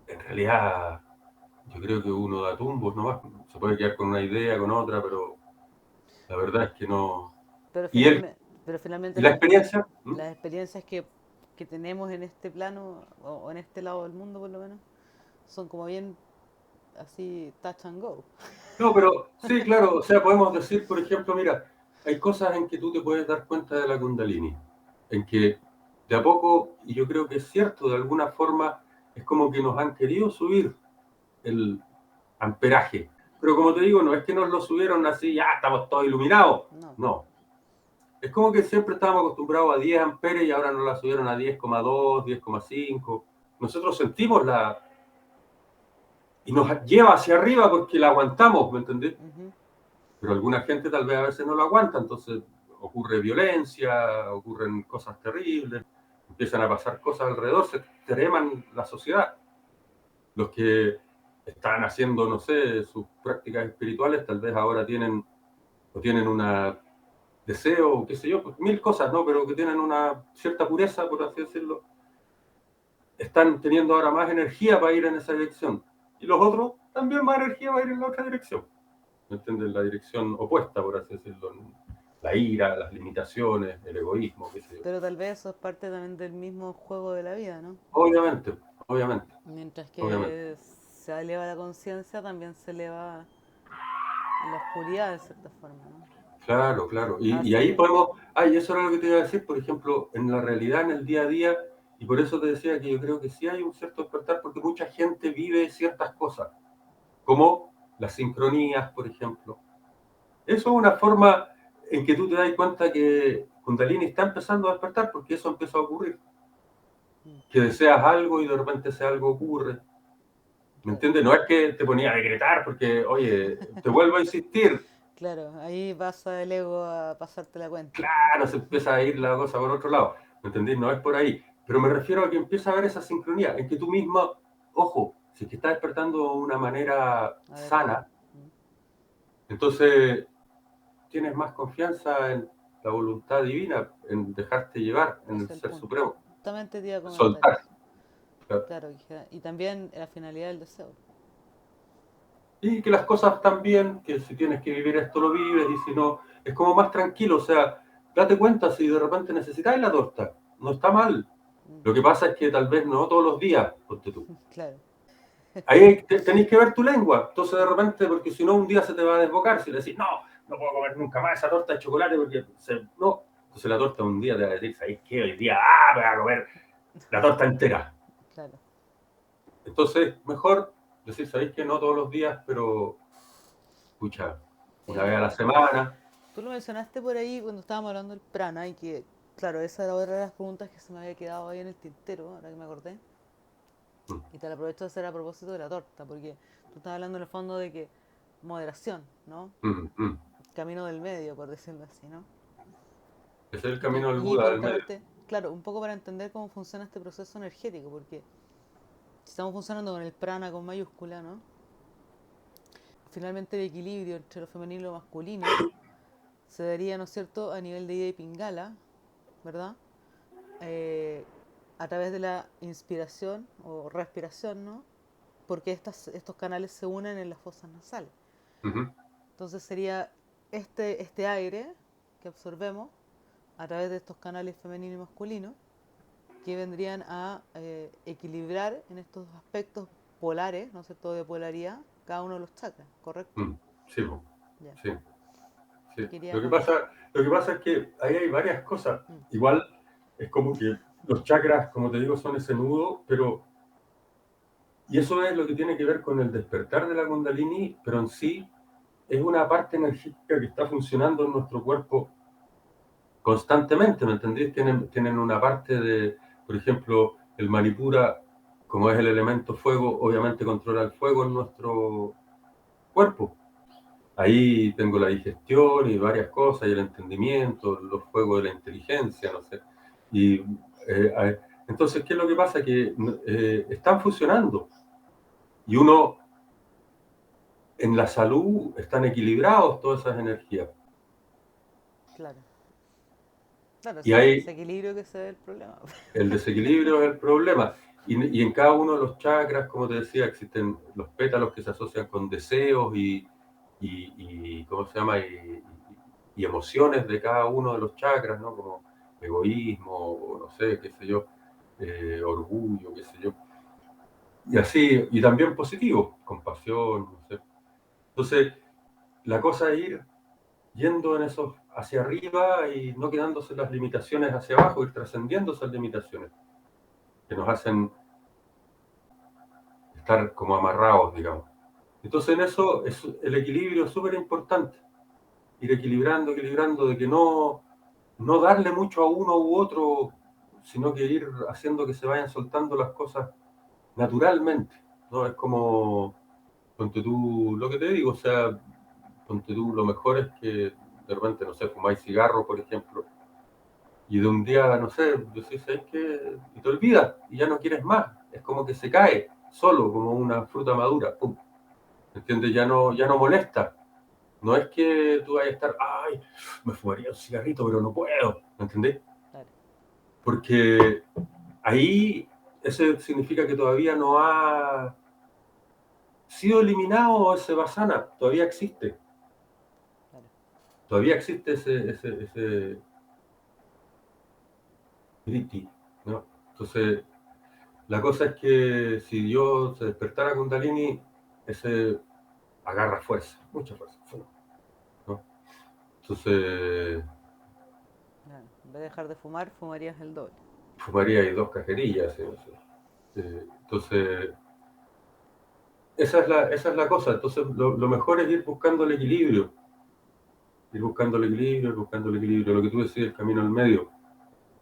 en realidad, yo creo que uno da tumbos nomás, se puede quedar con una idea, con otra, pero la verdad es que no. Pero Y, el, finalmente, pero finalmente y la experiencia, las experiencias que tenemos en este plano o en este lado del mundo por lo menos son como bien así touch and go. no, pero sí, claro, o sea, podemos decir, por ejemplo, mira, hay cosas en que tú te puedes dar cuenta de la Kundalini, en que de a poco, y yo creo que es cierto, de alguna forma, es como que nos han querido subir el amperaje. Pero como te digo, no es que nos lo subieron así, ya estamos todos iluminados. No. No. Es como que siempre estábamos acostumbrados a 10 amperes y ahora nos la subieron a 10,2, 10,5. Nosotros sentimos y nos lleva hacia arriba porque la aguantamos, ¿me entendés? Ujú. Pero alguna gente tal vez a veces no lo aguanta, entonces ocurre violencia, ocurren cosas terribles, empiezan a pasar cosas alrededor, se treman la sociedad. Los que están haciendo, no sé, sus prácticas espirituales, tal vez ahora tienen un deseo, qué sé yo, pues, mil cosas, ¿no? Pero que tienen una cierta pureza, por así decirlo, están teniendo ahora más energía para ir en esa dirección. Y los otros también más energía para ir en la otra dirección. ¿Me entiendes? La dirección opuesta, por así decirlo. La ira, las limitaciones, el egoísmo, qué sé yo. Pero tal vez eso es parte también del mismo juego de la vida, ¿no? Obviamente, obviamente, Mientras obviamente. que se eleva la conciencia, también se eleva la oscuridad de cierta forma, ¿no? Claro, claro. Y Así ahí que, podemos, y eso era lo que te iba a decir, por ejemplo, en la realidad, en el día a día, y por eso te decía que yo creo que sí hay un cierto despertar, porque mucha gente vive ciertas cosas, como las sincronías, por ejemplo. Eso es una forma en que tú te das cuenta que Kundalini está empezando a despertar, porque eso empieza a ocurrir. mm, Que deseas algo y de repente ese algo ocurre. ¿Me claro, entiendes? No es que te ponía a decretar, porque, oye, te vuelvo a insistir, claro, ahí pasa el ego a pasarte la cuenta. claro, se empieza a ir la cosa por otro lado. ¿Me entendés? No es por ahí. Pero me refiero a que empieza a haber esa sincronía, en que tú mismo, ojo, si es que estás despertando de una manera Adecuada. sana, entonces tienes más confianza en la voluntad divina, en dejarte llevar, en Ese el es el Ser punto. Supremo, Justamente te iba a comentar soltar. eso. Claro. Claro, y también la finalidad del deseo. Y que las cosas están bien, que si tienes que vivir esto lo vives, y si no, es como más tranquilo, o sea, date cuenta si de repente necesitáis la torta, no está mal. Mm, Lo que pasa es que tal vez no todos los días, ponte tú. claro, Ahí tenéis que ver tu lengua. Entonces, de repente, porque si no, un día se te va a desbocar. Si le decís, no, no puedo comer nunca más esa torta de chocolate porque no. Entonces, la torta un día te va a decir, ¿sabéis qué? Hoy día, me voy a comer la torta entera. claro. Entonces, mejor decir, ¿sabéis qué? No todos los días, pero, escucha, una vez a la Eh, semana. Tú lo mencionaste por ahí cuando estábamos hablando del prana y que, claro, esa era otra de las preguntas que se me había quedado ahí en el tintero, ahora que me acordé. Mm, Y te la aprovecho de hacer a propósito de la torta, porque tú estás hablando en el fondo de que moderación, ¿no? mm, mm. Camino del medio, por decirlo así, ¿no? Ese es el Y, camino del y Buda por del otra medio. parte, claro, un poco para entender cómo funciona este proceso energético, porque si estamos funcionando con el prana con mayúscula, ¿no? Finalmente el equilibrio entre lo femenino y lo masculino se daría, ¿no es cierto?, a nivel de ida y pingala, ¿verdad? Eh, a través de la inspiración o respiración, ¿no? Porque estos canales se unen en las fosas nasales. Ujú. Entonces sería este aire que absorbemos a través de estos canales femenino y masculino que vendrían a equilibrar en estos aspectos polares, ¿no es cierto?, de polaridad, cada uno de los chakras, ¿correcto? Mm, sí, po, Ya. sí, sí. Y queríamos... Lo que pasa es que ahí hay varias cosas. Mm, Igual es como que los chakras, como te digo, son ese nudo, pero y eso es lo que tiene que ver con el despertar de la Kundalini, pero en sí es una parte energética que está funcionando en nuestro cuerpo constantemente, ¿me entendéis? Tienen una parte de, por ejemplo, el Manipura, como es el elemento fuego, obviamente controla el fuego en nuestro cuerpo. Ahí tengo la digestión y varias cosas, y el entendimiento, los fuegos de la inteligencia, no sé. Y entonces, ¿qué es lo que pasa? Que están funcionando. Y uno, en la salud, están equilibrados todas esas energías. claro. Claro, Y ese es el hay desequilibrio que se ve el problema. el desequilibrio es el problema. Y en cada uno de los chakras, como te decía, existen los pétalos que se asocian con deseos y ¿cómo se llama? Y emociones de cada uno de los chakras, ¿no? Como egoísmo, o no sé, qué sé yo, orgullo, qué sé yo. Y así, y también positivo, compasión, no sé. Entonces, la cosa es ir yendo en esos hacia arriba y no quedándose las limitaciones hacia abajo, ir trascendiendo esas limitaciones que nos hacen estar como amarrados, digamos. Entonces en eso es, el equilibrio es súper importante, ir equilibrando, equilibrando, de que no darle mucho a uno u otro, sino que ir haciendo que se vayan soltando las cosas naturalmente, ¿no? Es como, ponte tú, lo que te digo, o sea, ponte tú, lo mejor es que de repente, no sé, fumáis cigarro, por ejemplo, y de un día, no sé, decís, ¿sabes qué? Y te olvidas, y ya no quieres más, es como que se cae, solo, como una fruta madura, ¡pum! ¿Entiendes? Ya no molesta. No es que tú vayas a estar, ay, me fumaría un cigarrito, pero no puedo. ¿Entendés? Claro, Porque ahí eso significa que todavía no ha sido eliminado ese basana, todavía existe. claro. Todavía existe ese driti, ¿no? Entonces, la cosa es que si Dios se despertara Kundalini, ese agarra fuerza, mucha fuerza, ¿no? Entonces, Claro. En vez de dejar de fumar, fumarías el doble. fumaría ahí dos cajerillas. ¿Sí? Entonces, esa es la cosa. Entonces, lo mejor es ir buscando el equilibrio. Ir buscando el equilibrio, ir buscando el equilibrio. Lo que tú decías, el camino al medio. ¿No?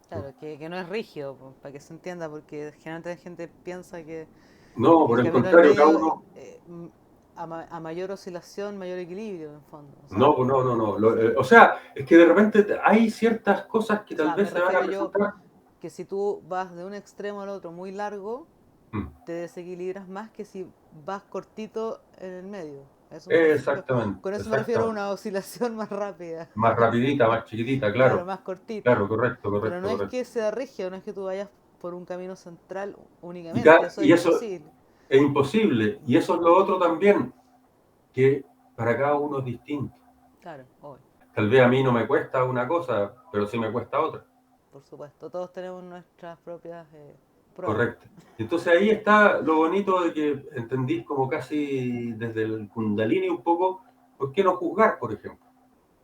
Claro, que no es rígido, para que se entienda, porque generalmente la gente piensa que No, por el el camino al contrario, cada medio, uno. a mayor oscilación, mayor equilibrio, en fondo. No, pues no, no, no. O sea, es que de repente hay ciertas cosas que O tal sea, me vez se van a refiero yo presentar. que si tú vas de un extremo al otro muy largo, Mm, te desequilibras más que si vas cortito en el medio. Eso me refiero. exactamente, Con eso me refiero a exactamente. una oscilación más rápida. Más rapidita, más chiquitita, Claro, claro. más cortita. Claro, correcto, Pero correcto, no es correcto. que sea rígido, no es que tú vayas por un camino central Y, únicamente, eso es y eso imposible. es imposible. Y Mm, eso es lo otro también, que para cada uno es distinto. claro, hoy, Tal vez a mí no me cuesta una cosa, pero sí me cuesta otra. por supuesto. Todos tenemos nuestras propias pruebas. Correcto. Entonces ahí está lo bonito de que entendís como casi desde el Kundalini un poco, ¿por qué no juzgar, por ejemplo?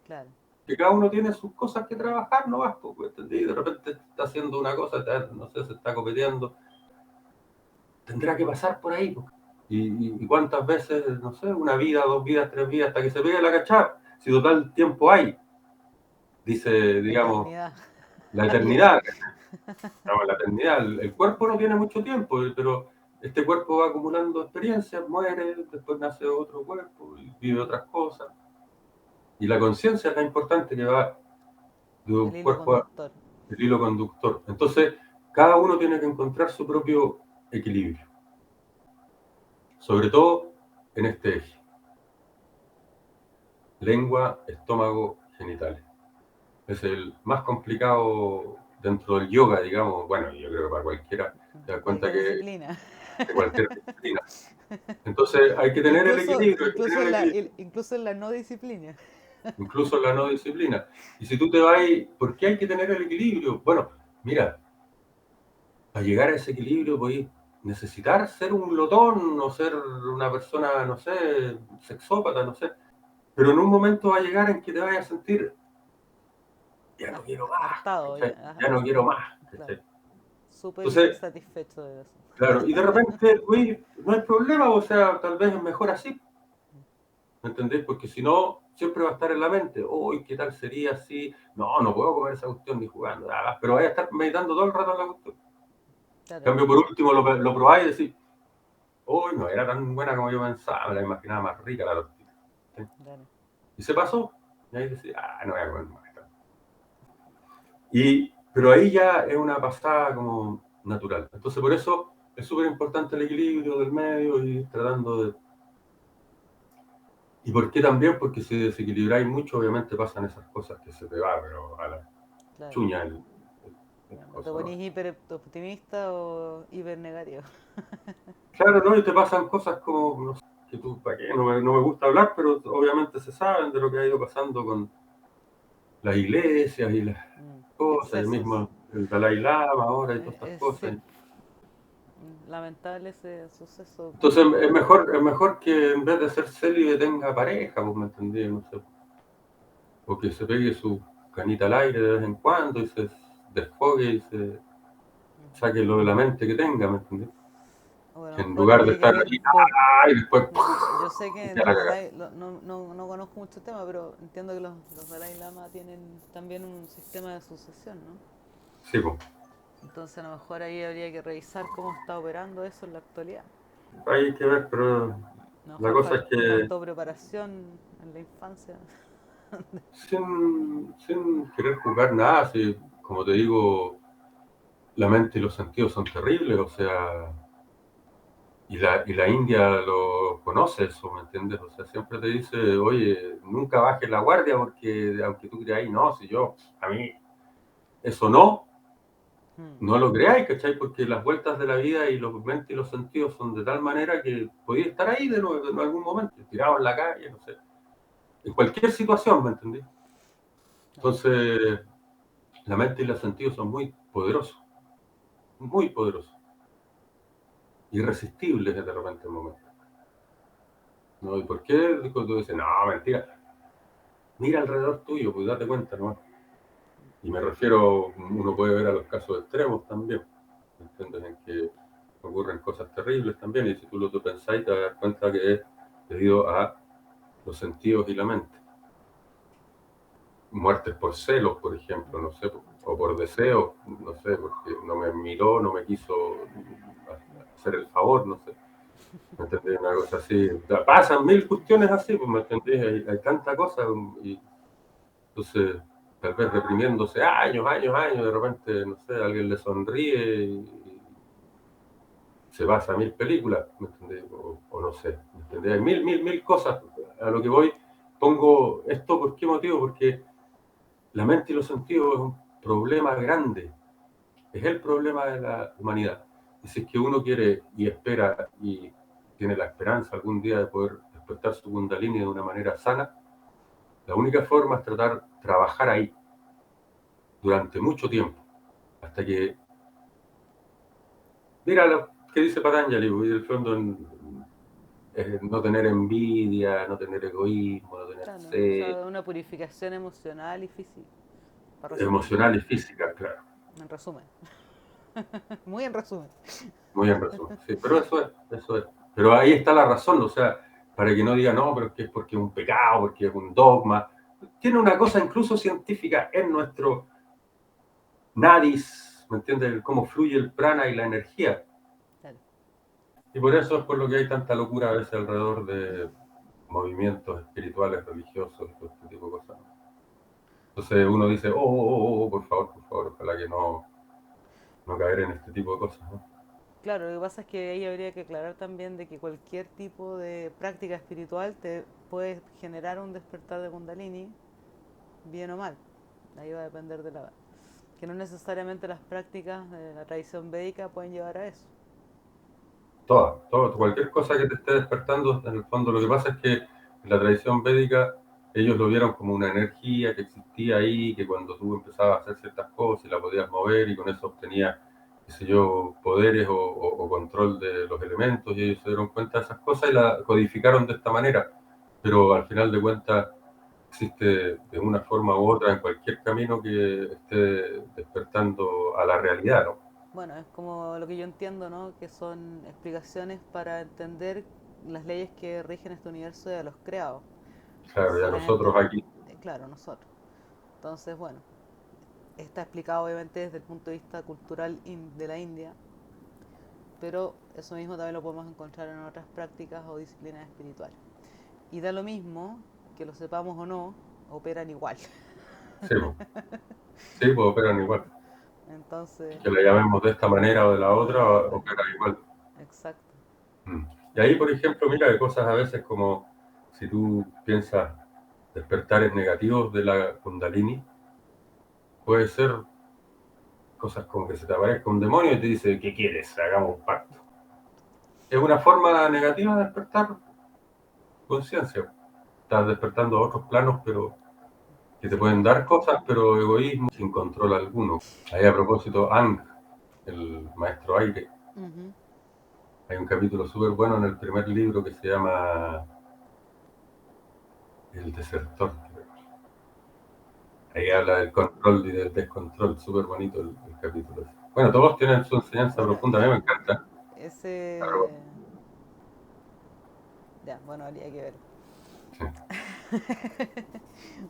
Claro, Que cada uno tiene sus cosas que trabajar, no vas, pues, ¿entendí? De repente está haciendo una cosa, no sé, se está copeteando, tendrá que pasar por ahí, pues. Y cuántas veces, no sé, una vida, dos vidas, tres vidas, hasta que se pegue la cachada, si total tiempo hay, dice, la digamos, eternidad, la la vida. eternidad. No, la eternidad, el cuerpo no tiene mucho tiempo, pero este cuerpo va acumulando experiencias, muere, después nace otro cuerpo y vive otras cosas. Y la conciencia es la importante que va de El un hilo cuerpo, conductor. el hilo conductor. Entonces, cada uno tiene que encontrar su propio equilibrio, sobre todo en este eje: lengua, estómago, genitales. Es el más complicado dentro del yoga, digamos. Bueno, yo creo que para cualquiera te das cuenta Cualquier que disciplina. de cualquier disciplina. Entonces hay que tener el Incluso, equilibrio, hay que incluso tener en el la, equilibrio, incluso en la no disciplina. incluso en la no disciplina. Y si tú te vas, ¿por qué hay que tener el equilibrio? Bueno, mira, para llegar a ese equilibrio podéis necesitar ser un glotón o ser una persona, no sé, sexópata, no sé. Pero en un momento va a llegar en que te vayas a sentir, ya no quiero más, Hartado, ¿cachai? ya. Ya no quiero más, Claro. ¿cachai? Súper Entonces, insatisfecho de eso. claro, y de repente, uy, no hay problema, o sea, tal vez es mejor así, ¿me entendés? Porque si no, siempre va a estar en la mente, uy, ¿qué tal sería si? No, no puedo comer esa cuestión ni jugando, nada, pero vaya a estar meditando todo el rato en la cuestión. En Claro, cambio, por último, lo probáis y decís, uy, no era tan buena como yo pensaba, me la imaginaba más rica la tortilla. ¿Sí? claro. Y se pasó, y ahí decís, no voy a comer más. Pero ahí ya es una pasada como natural. Entonces, por eso es súper importante el equilibrio del medio y tratando de... ¿Y por qué también? Porque si desequilibráis mucho, obviamente pasan esas cosas que se te va, pero a la Claro. chuña el No te coso, ¿no? ponís hiper optimista o hiper negativo. Claro, ¿no? Y te pasan cosas como, no sé, que tú, ¿para qué? No me gusta hablar, pero obviamente se saben de lo que ha ido pasando con las iglesias y las cosas, y Excesos. mismo el Dalai Lama ahora y todas estas Sí, cosas. lamentable ese suceso. Entonces es mejor que en vez de ser célibe tenga pareja, pues me entendí, no sé. O que se pegue su canita al aire de vez en cuando y se desfogue y se saque lo de la mente que tenga, ¿me entendí? O a lo En mejor lugar de tiene que estar ver ahí, por... y después Yo sé que ya la los cagaste. Dalai... No conozco mucho el tema, pero entiendo que los Dalai Lama tienen también un sistema de sucesión, ¿no? Sí, pues. Entonces a lo mejor ahí habría que revisar cómo está operando eso en la actualidad. Hay que ver, pero A lo la mejor cosa es que faltó preparación en la infancia. sin querer jugar nada, si, como te digo, la mente y los sentidos son terribles, o sea, y la India lo conoce eso, ¿me entiendes? O sea, siempre te dice, oye, nunca bajes la guardia porque aunque tú creas, no, si yo, a mí, eso no lo creáis, ¿cachai? Porque las vueltas de la vida y los mentes y los sentidos son de tal manera que podéis estar ahí de nuevo en algún momento, tirado en la calle, no sé, en cualquier situación, ¿me entendés? Entonces, la mente y los sentidos son muy poderosos, irresistibles de repente en momentos. ¿No? ¿Y por qué? Cuando tú dices, no, mentira, mira alrededor tuyo, pues date cuenta, ¿no? Y me refiero, uno puede ver a los casos extremos también, ¿me entiendes? En que ocurren cosas terribles también, y si tú lo pensáis, te vas a dar cuenta que es debido a los sentidos y la mente. Muertes por celos, por ejemplo, no sé, o por deseo, no sé, porque no me miró, no me quiso hacer el favor, no sé. ¿Me entendés? Una cosa así. O sea, pasan mil cuestiones así, pues, ¿me entendés? Hay tanta cosa, y entonces, tal vez reprimiéndose años, de repente, no sé, alguien le sonríe y se pasa mil películas, ¿me entendés? O no sé, ¿me entendés? Hay mil cosas. A lo que voy, pongo esto, ¿por qué motivo? Porque la mente y los sentidos es un problema grande, es el problema de la humanidad. Y si es que uno quiere y espera y tiene la esperanza algún día de poder despertar su Kundalini de una manera sana, la única forma es trabajar ahí durante mucho tiempo, hasta que, mira lo que dice Patanjali, y el fondo es no tener envidia, no tener egoísmo, no tener Claro, o sed, sea, una purificación emocional y física, para resumir, emocional y física, claro, en resumen. Muy en resumen. muy en resumen, sí, pero eso es. Pero ahí está la razón, o sea, para que no diga, no, pero es que es porque es un pecado, porque es un dogma, tiene una cosa incluso científica en nuestro nadis, ¿me entiendes? Cómo fluye el prana y la energía. Claro. Y por eso es por lo que hay tanta locura a veces alrededor de movimientos espirituales, religiosos y todo este tipo de cosas. Entonces uno dice, por favor, ojalá que no caer en este tipo de cosas, ¿no? Claro, lo que pasa es que ahí habría que aclarar también de que cualquier tipo de práctica espiritual te puede generar un despertar de Kundalini, bien o mal. Ahí va a depender de la... Que no necesariamente las prácticas de la tradición védica pueden llevar a eso. Cualquier cosa que te esté despertando, en el fondo lo que pasa es que en la tradición védica ellos lo vieron como una energía que existía ahí, que cuando tú empezabas a hacer ciertas cosas y la podías mover y con eso obtenías, qué sé yo, poderes o control de los elementos y ellos se dieron cuenta de esas cosas y la codificaron de esta manera. Pero al final de cuentas existe de una forma u otra en cualquier camino que esté despertando a la realidad, ¿no? Bueno, es como lo que yo entiendo, ¿no? Que son explicaciones para entender las leyes que rigen este universo y a los creados. No Claro, ya necesariamente, nosotros aquí, claro, nosotros. Entonces, bueno, está explicado obviamente desde el punto de vista cultural de la India, pero eso mismo también lo podemos encontrar en otras prácticas o disciplinas espirituales. Y da lo mismo, que lo sepamos o no, operan igual. sí, sí, pues operan igual. Entonces, Que la llamemos de esta manera o de la otra, opera. opera igual. Exacto. Mm. Y ahí, por ejemplo, mira, hay cosas a veces como si tú piensas despertares negativos de la Kundalini, puede ser cosas como que se te aparezca un demonio y te dice, ¿qué quieres? Hagamos un pacto. Es una forma negativa de despertar conciencia. Estás despertando a otros planos, pero que te Sí, pueden dar cosas, pero egoísmo sin control alguno. Ahí a propósito, Ang, el maestro aire, uh-huh. hay un capítulo súper bueno en el primer libro que se llama El desertor. Ahí Ya. habla del control y del descontrol, súper bonito el capítulo. Bueno, todos tienen su enseñanza Bueno, profunda, a mí me encanta. ese... Ya, bueno, habría que ver. Sí,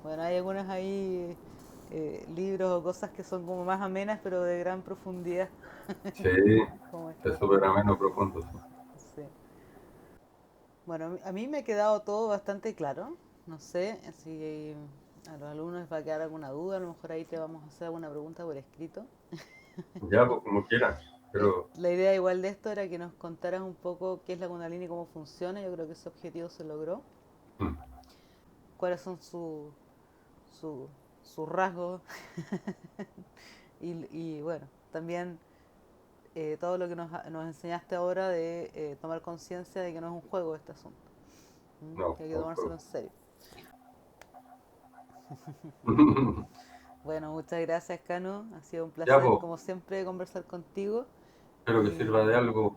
Bueno, hay algunos ahí libros o cosas que son como más amenas, pero de gran profundidad, sí, como es este. súper ameno, profundo. Sí. Sí. Bueno, a mí me ha quedado todo bastante claro. No sé si a los alumnos les va a quedar alguna duda, a lo mejor ahí te vamos a hacer alguna pregunta por escrito. Ya, pues como quieran, pero La idea igual de esto era que nos contaras un poco qué es la Kundalini y cómo funciona. Yo creo que ese objetivo se logró. mm, Cuáles son su, sus rasgos. Y bueno, también todo lo que nos enseñaste ahora de tomar conciencia de que no es un juego este asunto. no, Que hay que no tomárselo juego. en serio. Bueno, muchas gracias, Cano. Ha sido un Ya, placer, pues, como siempre, conversar contigo. espero que sirva de Y algo.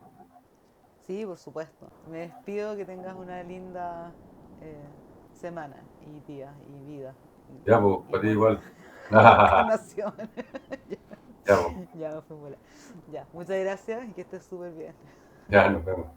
sí, por supuesto. Me despido, que tengas una linda eh, semana y día y vida Ya, pues, y para ti bueno, igual. encarnación. Ya, pues, Ya me fui a volar. Ya, muchas gracias y que estés súper bien. ya nos vemos.